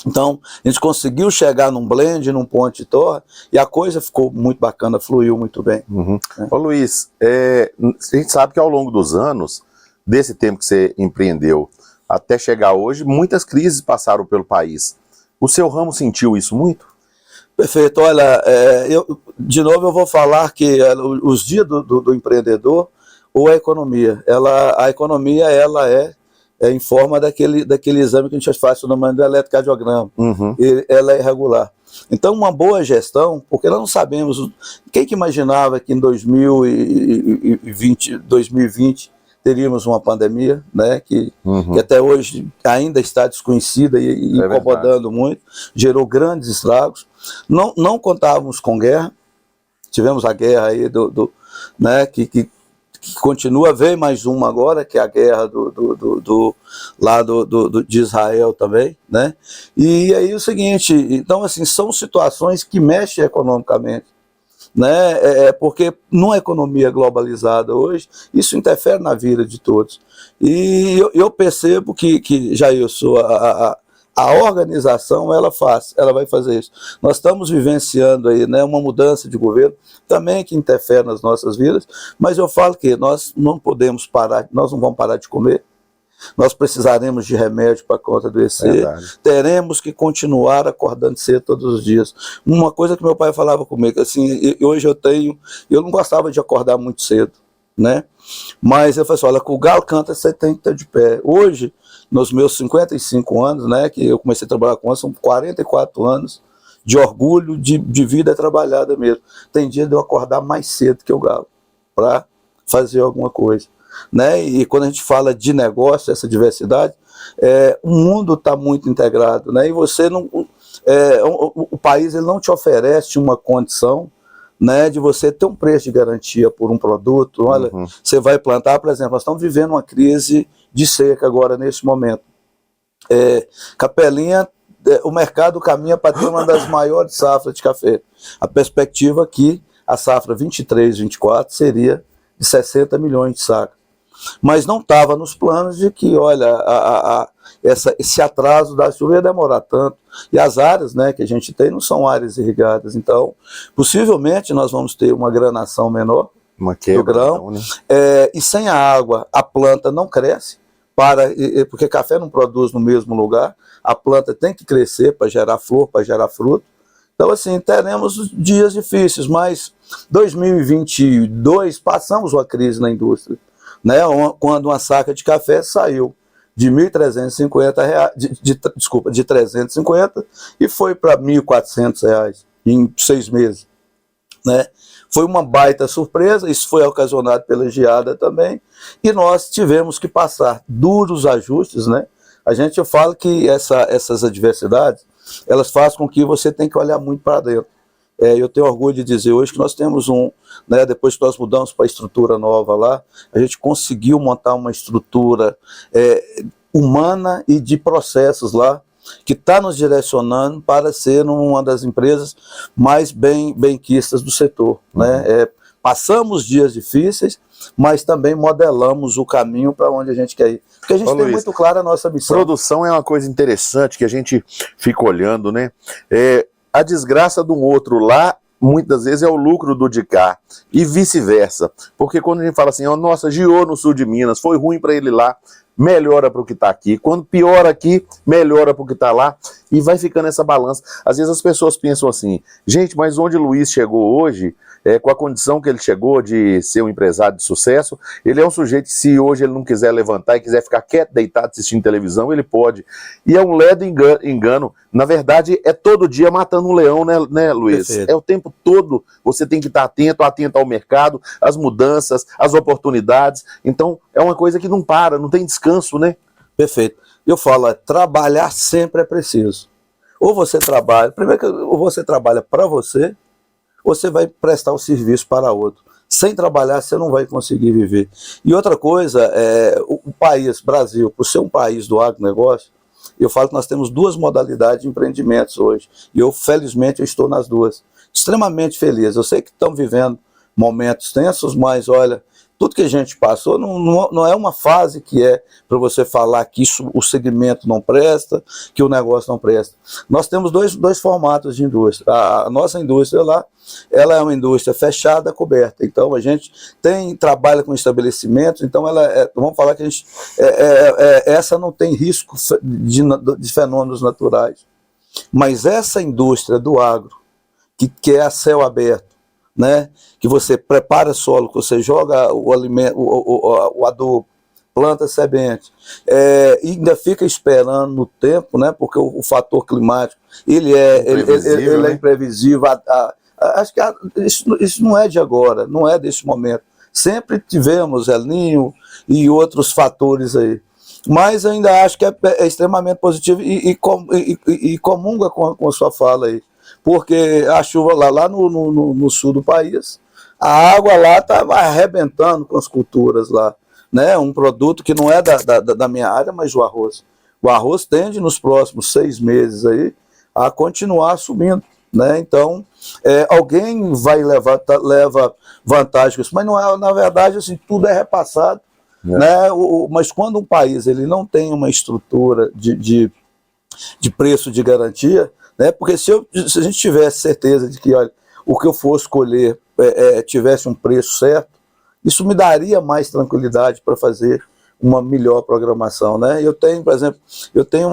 então a gente conseguiu chegar num blend, num ponto de torra, e a coisa ficou muito bacana, fluiu muito bem. Uhum. Ô Luiz, a gente sabe que ao longo dos anos, desse tempo que você empreendeu, até chegar hoje, muitas crises passaram pelo país. O seu ramo sentiu isso muito? Perfeito. Olha, de novo eu vou falar que os dias do empreendedor ou a economia, a economia ela é em forma daquele exame que a gente faz, o nome do eletrocardiograma. Uhum. Ela é irregular. Então uma boa gestão, porque nós não sabemos, quem que imaginava que em 2020 teríamos uma pandemia, né, que até hoje ainda está desconhecida e incomodando muito, gerou grandes estragos. Não contávamos com guerra, tivemos a guerra aí né, que continua, veio mais uma agora, que é a guerra de Israel também, né? E aí o seguinte, então assim, são situações que mexem economicamente, né? Porque numa economia globalizada hoje, isso interfere na vida de todos. E eu percebo que já eu sou a organização, ela vai fazer isso. Nós estamos vivenciando aí, né, uma mudança de governo também que interfere nas nossas vidas, mas eu falo que nós não podemos parar, nós não vamos parar de comer, nós precisaremos de remédio para conta adoecer, teremos que continuar acordando cedo todos os dias. Uma coisa que meu pai falava comigo, assim, hoje eu não gostava de acordar muito cedo, né? Mas eu falei assim, olha, com o galo canta, você tem que estar de pé. Hoje, nos meus 55 anos, né, que eu comecei a trabalhar com eles, são 44 anos de orgulho, de vida trabalhada mesmo. Tem dia de eu acordar mais cedo que o galo, para fazer alguma coisa, né? E quando a gente fala de negócio, essa diversidade, o mundo está muito integrado, né? E você não, o país ele não te oferece uma condição, né, de você ter um preço de garantia por um produto. Olha, você vai plantar, por exemplo, nós estamos vivendo uma crise de seca agora nesse momento. Capelinha, o mercado caminha para ter uma das maiores safras de café. A perspectiva aqui, a safra 23, 24 seria de 60 milhões de sacas. Mas não estava nos planos de que, olha, esse atraso da chuva ia demorar tanto. E as áreas, né, que a gente tem não são áreas irrigadas. Então, possivelmente nós vamos ter uma granação menor do grão. Né? E sem a água, a planta não cresce, porque café não produz no mesmo lugar. A planta tem que crescer para gerar flor, para gerar fruto. Então, assim, teremos dias difíceis, mas 2022 passamos uma crise na indústria, né, quando uma saca de café saiu de R$1.350, de 350 e foi para R$1.400 em 6 meses, né? Foi uma baita surpresa, isso foi ocasionado pela geada também, e nós tivemos que passar duros ajustes, né? Eu falo que essas adversidades, elas fazem com que você tenha que olhar muito para dentro. Eu tenho orgulho de dizer hoje que nós temos né, depois que nós mudamos para a estrutura nova lá, a gente conseguiu montar uma estrutura humana e de processos lá, que está nos direcionando para ser uma das empresas mais benquistas do setor. Né? Passamos dias difíceis, mas também modelamos o caminho para onde a gente quer ir. Porque a gente tem muito clara a nossa missão. Produção é uma coisa interessante que a gente fica olhando, né? A desgraça de um outro lá, muitas vezes é o lucro do de cá, e vice-versa. Porque quando a gente fala assim, nossa, giou no sul de Minas, foi ruim para ele lá, melhora para o que está aqui. Quando piora aqui, melhora para o que está lá, e vai ficando essa balança. Às vezes as pessoas pensam assim, gente, mas onde o Luiz chegou hoje, com a condição que ele chegou de ser um empresário de sucesso, ele é um sujeito que, se hoje ele não quiser levantar e quiser ficar quieto, deitado, assistindo televisão, ele pode. E é um ledo engano. Na verdade, é todo dia matando um leão, né, Luiz? Perfeito. É o tempo todo, você tem que estar atento ao mercado, às mudanças, às oportunidades. Então, é uma coisa que não para, não tem descanso, né? Perfeito. Eu falo, trabalhar sempre é preciso. Ou você trabalha, primeiro, ou você trabalha para você, ou você vai prestar o serviço para outro. Sem trabalhar, você não vai conseguir viver. E outra coisa, o país, Brasil, por ser um país do agronegócio, eu falo que nós temos 2 modalidades de empreendimentos hoje. E felizmente, eu estou nas 2. Extremamente feliz. Eu sei que estão vivendo momentos tensos, mas olha, tudo que a gente passou não é uma fase que para você falar que o segmento não presta, que o negócio não presta. Nós temos dois formatos de indústria. A nossa indústria lá, ela é uma indústria fechada, coberta. Então a gente trabalha com estabelecimentos, então vamos falar que a gente, essa não tem risco de fenômenos naturais. Mas essa indústria do agro, que é a céu aberto, né, que você prepara solo, que você joga o alimento, o adubo, planta semente, e ainda fica esperando no tempo, né, porque o fator climático ele é imprevisível. Acho que isso não é de agora, não é desse momento. Sempre tivemos El Niño e outros fatores aí. Mas ainda acho que é extremamente positivo e comunga com a sua fala aí. Porque a chuva lá no sul do país, a água lá estava arrebentando com as culturas lá, né? Um produto que não é da minha área, mas o arroz. O arroz tende nos próximos 6 meses aí a continuar subindo, né? Então, alguém leva vantagem com isso, mas não é, na verdade, assim, tudo é repassado, né? Mas quando um país ele não tem uma estrutura de preço de garantia, né? Porque se a gente tivesse certeza de que, olha, o que eu for escolher tivesse um preço certo, isso me daria mais tranquilidade para fazer uma melhor programação, né? Eu tenho, por exemplo, eu tenho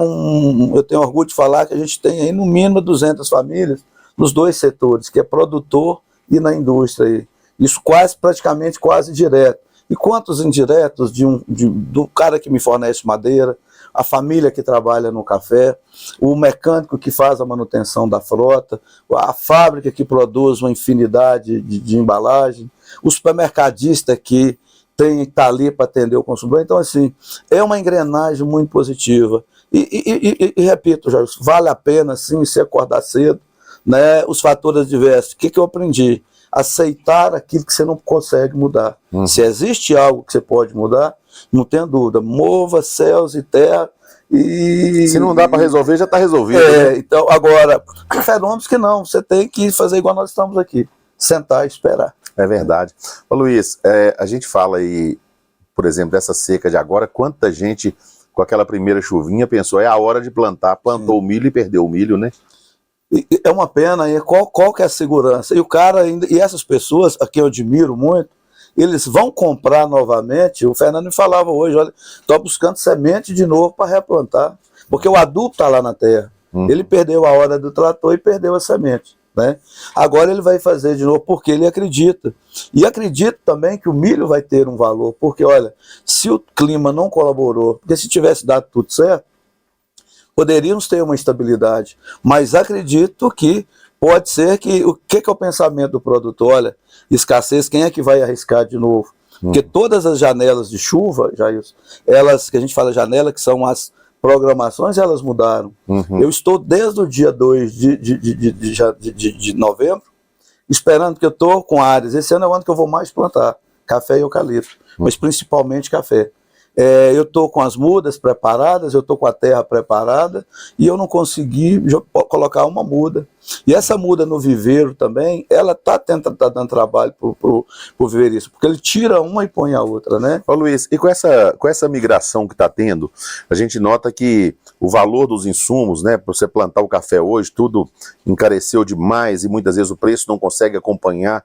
orgulho de falar que a gente tem aí no mínimo 200 famílias nos 2 setores, que é produtor e na indústria aí. Isso praticamente quase direto. E quantos indiretos do cara que me fornece madeira, a família que trabalha no café, o mecânico que faz a manutenção da frota, a fábrica que produz uma infinidade de embalagem, o supermercadista que está ali para atender o consumidor. Então, assim, é uma engrenagem muito positiva. E repito, Jorge, vale a pena, sim, se acordar cedo, né? Os fatores adversos. O que eu aprendi? Aceitar aquilo que você não consegue mudar. Se existe algo que você pode mudar, não tenha dúvida, mova céus e terra. E se não dá para resolver, já está resolvido. Né? Então, agora, fenômenos que não, você tem que fazer igual nós estamos aqui, sentar e esperar. É verdade. Ô, Luiz, a gente fala aí, por exemplo, dessa seca de agora, quanta gente com aquela primeira chuvinha pensou, é a hora de plantar, plantou o milho e perdeu o milho, né? É uma pena, qual que é a segurança? E o cara ainda, e essas pessoas, a quem eu admiro muito, eles vão comprar novamente. O Fernando me falava hoje, olha, estou buscando semente de novo para replantar, porque o adubo está lá na terra. Ele perdeu a hora do trator e perdeu a semente, né? Agora ele vai fazer de novo porque ele acredita. E acredito também que o milho vai ter um valor, porque olha, se o clima não colaborou, porque se tivesse dado tudo certo, poderíamos ter uma estabilidade, mas acredito que pode ser que, o que é o pensamento do produtor? Olha, escassez, quem é que vai arriscar de novo? Porque todas as janelas de chuva, elas, que a gente fala janela, que são as programações, elas mudaram. Eu estou desde o dia 2 de novembro, esperando, que eu estou com áreas, esse ano é o ano que eu vou mais plantar, café e eucalipto, mas principalmente café. Eu estou com as mudas preparadas, eu estou com a terra preparada e eu não consegui colocar uma muda. E essa muda no viveiro também, ela está dando trabalho para o viveirista, porque ele tira uma e põe a outra, né? Ô Luiz, e com essa migração que está tendo, a gente nota que o valor dos insumos, né, para você plantar o café hoje, tudo encareceu demais e muitas vezes o preço não consegue acompanhar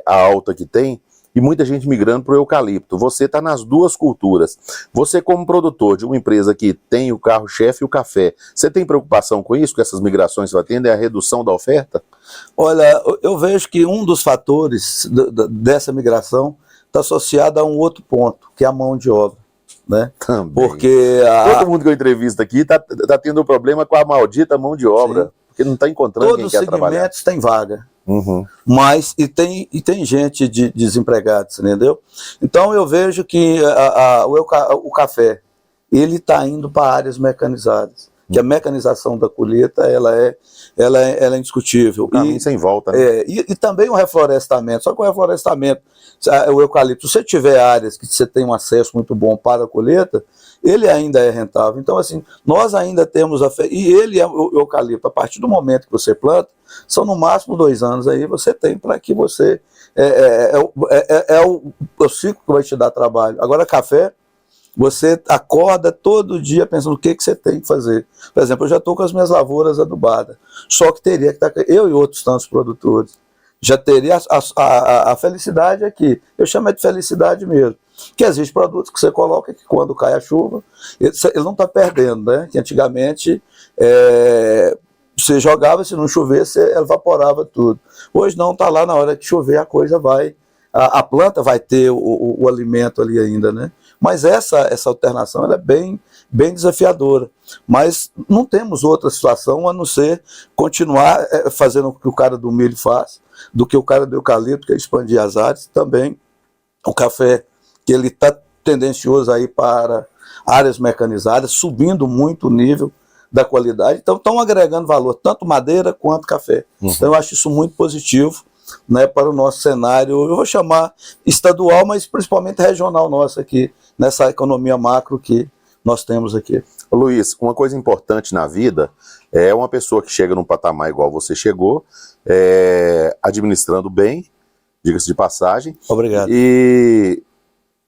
a alta que tem. E muita gente migrando para o eucalipto. Você está nas duas culturas. Você, como produtor de uma empresa que tem o carro-chefe e o café, você tem preocupação com isso, com essas migrações que vai tendo, é a redução da oferta? Olha, eu vejo que um dos fatores dessa migração está associado a um outro ponto, que é a mão de obra, né? Também. Porque todo mundo que eu entrevisto aqui está tendo problema com a maldita mão de obra, porque não está encontrando quem quer trabalhar. Todos os segmentos têm vaga. Mas tem gente desempregada, entendeu? Então eu vejo que o café ele está indo para áreas mecanizadas, que a mecanização da colheita ela é indiscutível. Caminho sem volta, né? E também o reflorestamento. Só que o reflorestamento, o eucalipto, se você tiver áreas que você tem um acesso muito bom para a colheita, ele ainda é rentável. Então, assim, nós ainda temos e ele é o eucalipto, a partir do momento que você planta, são no máximo 2 anos aí, você tem para que você... o ciclo que vai te dar trabalho. Agora, café, você acorda todo dia pensando o que você tem que fazer. Por exemplo, eu já estou com as minhas lavouras adubadas, só que teria que estar... Eu e outros tantos produtores, já teria a felicidade aqui. Eu chamo de felicidade mesmo. Que existem produtos que você coloca que quando cai a chuva, ele não está perdendo, né? Que antigamente você jogava, se não chovesse, evaporava tudo. Hoje não, está lá, na hora que chover a coisa vai, a planta vai ter o alimento ali ainda, né? Mas essa alternação ela é bem desafiadora. Mas não temos outra situação a não ser continuar fazendo o que o cara do milho faz, do que o cara do eucalipto, que é expandir as áreas, também o café, que ele está tendencioso aí para áreas mecanizadas, subindo muito o nível, da qualidade. Então estão agregando valor, tanto madeira quanto café. Então eu acho isso muito positivo, né, para o nosso cenário, eu vou chamar estadual, mas principalmente regional nosso aqui, nessa economia macro que nós temos aqui. Luiz, uma coisa importante na vida é uma pessoa que chega num patamar igual você chegou, administrando bem, diga-se de passagem. Obrigado. E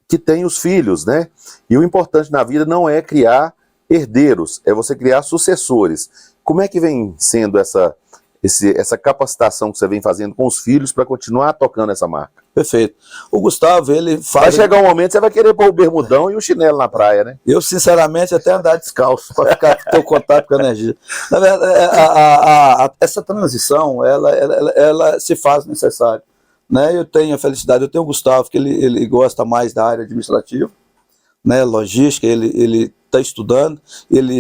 que tem os filhos, né? E o importante na vida não é criar herdeiros, é você criar sucessores. Como é que vem sendo essa capacitação que você vem fazendo com os filhos para continuar tocando essa marca? Perfeito. O Gustavo, ele faz... Vai chegar um momento que você vai querer pôr o bermudão e o chinelo na praia, né? Eu, sinceramente, até andar descalço, para ter o contato com a energia. Na verdade, essa transição, ela se faz necessária. Né? Eu tenho a felicidade, eu tenho o Gustavo, que ele gosta mais da área administrativa, né? Logística, ele está estudando,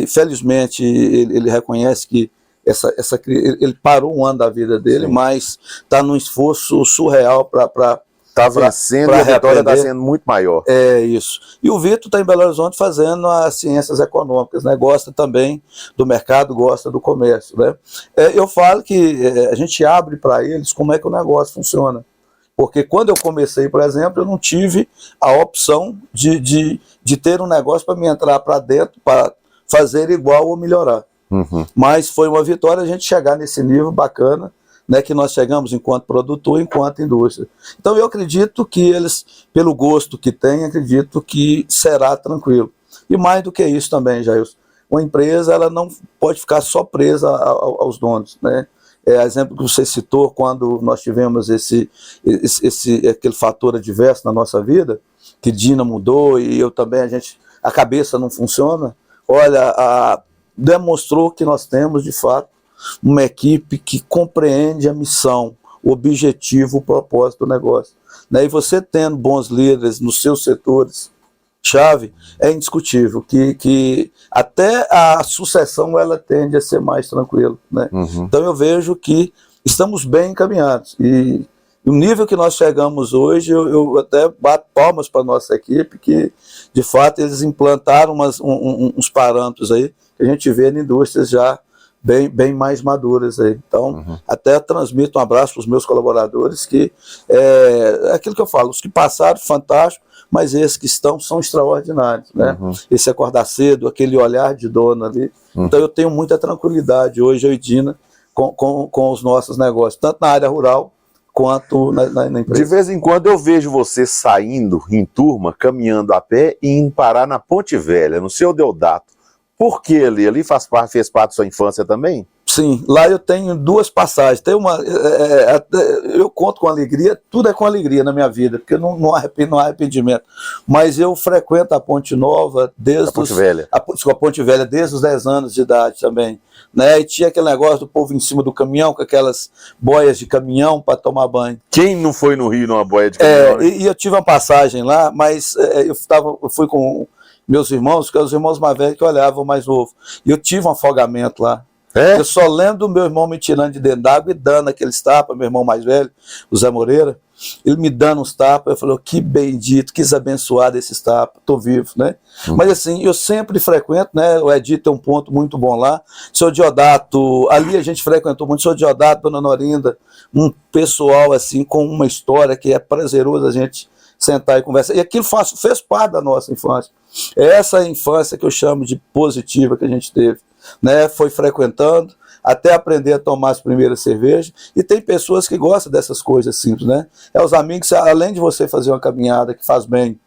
felizmente, ele reconhece que ele parou um ano da vida dele, sim, mas está num esforço surreal para está vencendo, e a vitória está sendo muito maior. É isso. E o Vitor está em Belo Horizonte fazendo as ciências econômicas, né? Gosta também do mercado, gosta do comércio, né? Eu falo que a gente abre para eles como é que o negócio funciona. Porque quando eu comecei, por exemplo, eu não tive a opção de ter um negócio para me entrar para dentro, para fazer igual ou melhorar. Uhum. Mas foi uma vitória a gente chegar nesse nível bacana, né, que nós chegamos enquanto produtor, enquanto indústria. Então eu acredito que eles, pelo gosto que têm, acredito que será tranquilo. E mais do que isso também, Jair, uma empresa ela não pode ficar só presa aos donos, né? Exemplo que você citou, quando nós tivemos aquele fator adverso na nossa vida, que Dina mudou e eu também, a cabeça não funciona, olha, demonstrou que nós temos, de fato, uma equipe que compreende a missão, o objetivo, o propósito do negócio. Né? E você tendo bons líderes nos seus setores chave, é indiscutível que até a sucessão ela tende a ser mais tranquila. Né? Uhum. Então eu vejo que estamos bem encaminhados. E o nível que nós chegamos hoje, eu até bato palmas para a nossa equipe, que de fato eles implantaram uns parâmetros aí que a gente vê em indústrias já bem mais maduras aí. Então, até transmito um abraço para os meus colaboradores, que é aquilo que eu falo, os que passaram, fantástico, mas esses que são extraordinários, né? Esse acordar cedo, aquele olhar de dono ali. Então, eu tenho muita tranquilidade hoje, eu e Dina, com os nossos negócios, tanto na área rural, quanto na empresa. De vez em quando eu vejo você saindo em turma, caminhando a pé e indo parar na Ponte Velha, no seu Deodato. Por que ali? Ali fez parte da sua infância também? Sim, lá eu tenho duas passagens. Tem uma, eu conto com alegria, tudo é com alegria na minha vida, porque não há arrependimento. Mas eu frequento a Ponte Nova desde... A Ponte Velha. A Ponte Velha desde os 10 anos de idade também. Né? E tinha aquele negócio do povo em cima do caminhão, com aquelas boias de caminhão para tomar banho. Quem não foi no Rio numa boia de caminhão? E eu tive uma passagem lá, mas eu fui com meus irmãos, que eram os irmãos mais velhos que olhavam o mais novo. E eu tive um afogamento lá. Eu só lembro do meu irmão me tirando de dentro d'água e dando aqueles tapas, meu irmão mais velho, o Zé Moreira, ele me dando uns tapas, eu falei, que bendito, que abençoado esses tapas, tô vivo, né? Mas assim, eu sempre frequento, né? O Edito tem um ponto muito bom lá, Seu Deodato, ali a gente frequentou muito, Seu Deodato, Dona Norinda, um pessoal assim, com uma história que é prazeroso a gente sentar e conversar, e aquilo fez parte da nossa infância. É essa infância que eu chamo de positiva que a gente teve. Né, foi frequentando até aprender a tomar as primeiras cervejas, e tem pessoas que gostam dessas coisas simples, né? Os amigos, além de você fazer uma caminhada que faz bem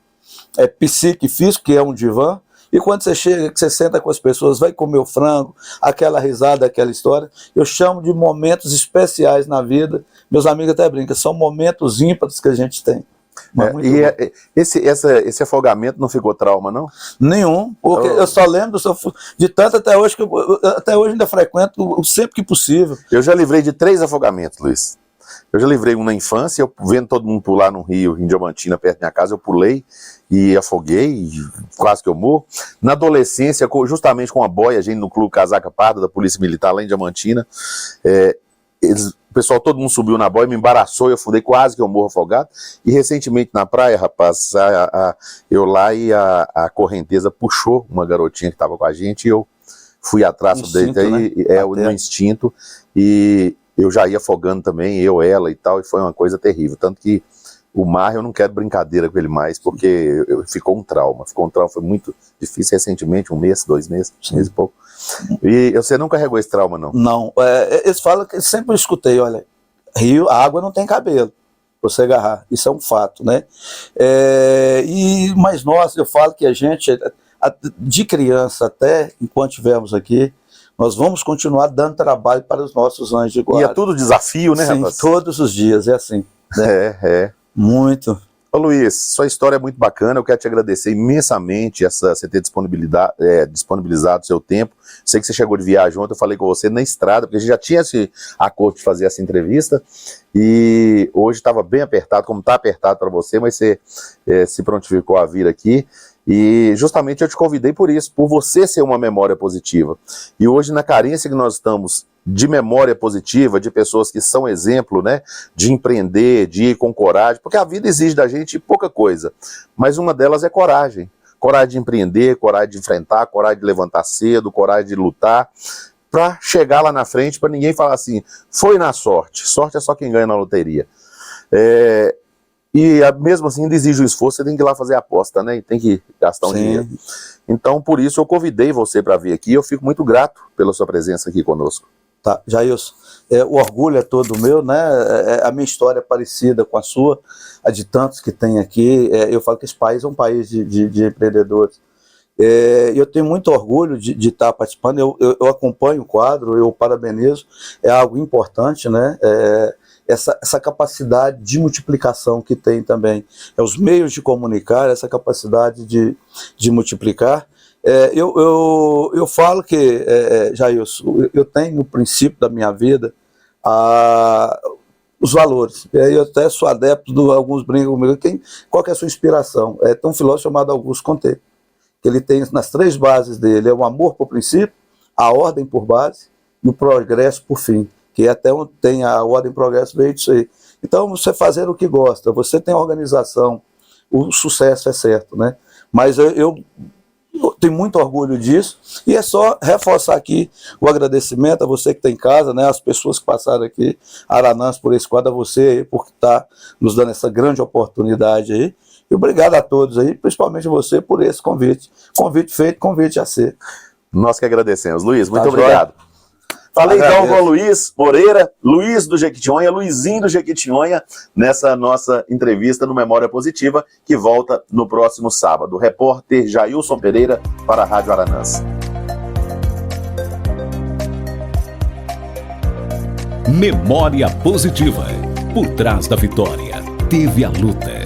psique e físico, que é um divã, e quando você chega, que você senta com as pessoas, vai comer o frango, aquela risada, aquela história, eu chamo de momentos especiais na vida, meus amigos até brincam, são momentos ímpares que a gente tem. Esse afogamento não ficou trauma, não? Nenhum, porque eu só lembro de tanto até hoje, que até hoje ainda frequento sempre que possível. Eu já livrei de 3 afogamentos, Luiz. Eu já livrei um na infância, eu vendo todo mundo pular no rio, em Diamantina, perto da minha casa, eu pulei e afoguei, e quase que eu morro. Na adolescência, justamente com a boia, a gente no Clube Casaca Parda, da Polícia Militar, lá em Diamantina, o pessoal, todo mundo subiu na boia, me embaraçou, eu afundei, quase que eu morro afogado. E recentemente na praia, rapaz, eu lá e a correnteza puxou uma garotinha que estava com a gente e eu fui atrás Instinto, dele aí, no instinto, e eu já ia afogando também, ela e tal, e foi uma coisa terrível. Tanto que o mar, eu não quero brincadeira com ele mais, porque ficou um trauma, foi muito difícil recentemente, 1 mês, 2 meses, 1 mês e pouco. E você não carregou esse trauma, não? Não, eles falam que sempre escutei, olha, rio, a água não tem cabelo pra você agarrar, isso é um fato, né? Mas nós, eu falo que a gente, de criança até enquanto estivermos aqui, nós vamos continuar dando trabalho para os nossos anjos de guarda. E é tudo desafio, né, sim, rapaz? todos os dias, é assim. Né? Muito. Ô Luiz, sua história é muito bacana, eu quero te agradecer imensamente você ter disponibilizado seu tempo. Sei que você chegou de viagem ontem, eu falei com você na estrada, porque a gente já tinha esse acordo de fazer essa entrevista, e hoje estava bem apertado, como está apertado para você, mas você se prontificou a vir aqui, e justamente eu te convidei por isso, por você ser uma memória positiva. E hoje, na carência que nós estamos de memória positiva, de pessoas que são exemplo, né, de empreender, de ir com coragem, porque a vida exige da gente pouca coisa, mas uma delas é coragem. Coragem de empreender, coragem de enfrentar, coragem de levantar cedo, coragem de lutar, para chegar lá na frente, para ninguém falar assim, foi na sorte. Sorte é só quem ganha na loteria. E mesmo assim ainda exige o esforço, você tem que ir lá fazer a aposta, né? E tem que gastar um dinheiro. Então, por isso eu convidei você para vir aqui, eu fico muito grato pela sua presença aqui conosco. Tá, Jailson, o orgulho é todo meu, né? A minha história é parecida com a sua, a de tantos que tem aqui. Eu falo que esse país é um país de empreendedores. Eu tenho muito orgulho de estar participando, eu acompanho o quadro, eu parabenizo, é algo importante, né? Essa capacidade de multiplicação que tem também, os meios de comunicar, essa capacidade de multiplicar. Eu falo que, Jailson, eu tenho no princípio da minha vida os valores. Eu até sou adepto alguns brincam comigo. Qual que é a sua inspiração? Tem um filósofo chamado Augusto Comte, que ele tem nas 3 bases dele, o amor por princípio, a ordem por base e o progresso por fim, que até onde tem a ordem e progresso veio disso aí. Então, você fazer o que gosta, você tem organização, o sucesso é certo, né? Mas eu tenho muito orgulho disso, e é só reforçar aqui o agradecimento a você que está em casa, né, as pessoas que passaram aqui, Aranãs, por esse quadro, a você aí, por estar nos dando essa grande oportunidade aí, e obrigado a todos aí, principalmente você por esse convite. Convite feito, convite a ser. Nós que agradecemos. Luiz, muito obrigado. Joia? Falei então com o Luiz Moreira, Luiz do Jequitinhonha, Luizinho do Jequitinhonha, nessa nossa entrevista no Memória Positiva, que volta no próximo sábado. Repórter Jailson Pereira para a Rádio Aranãs. Memória Positiva. Por trás da vitória, teve a luta.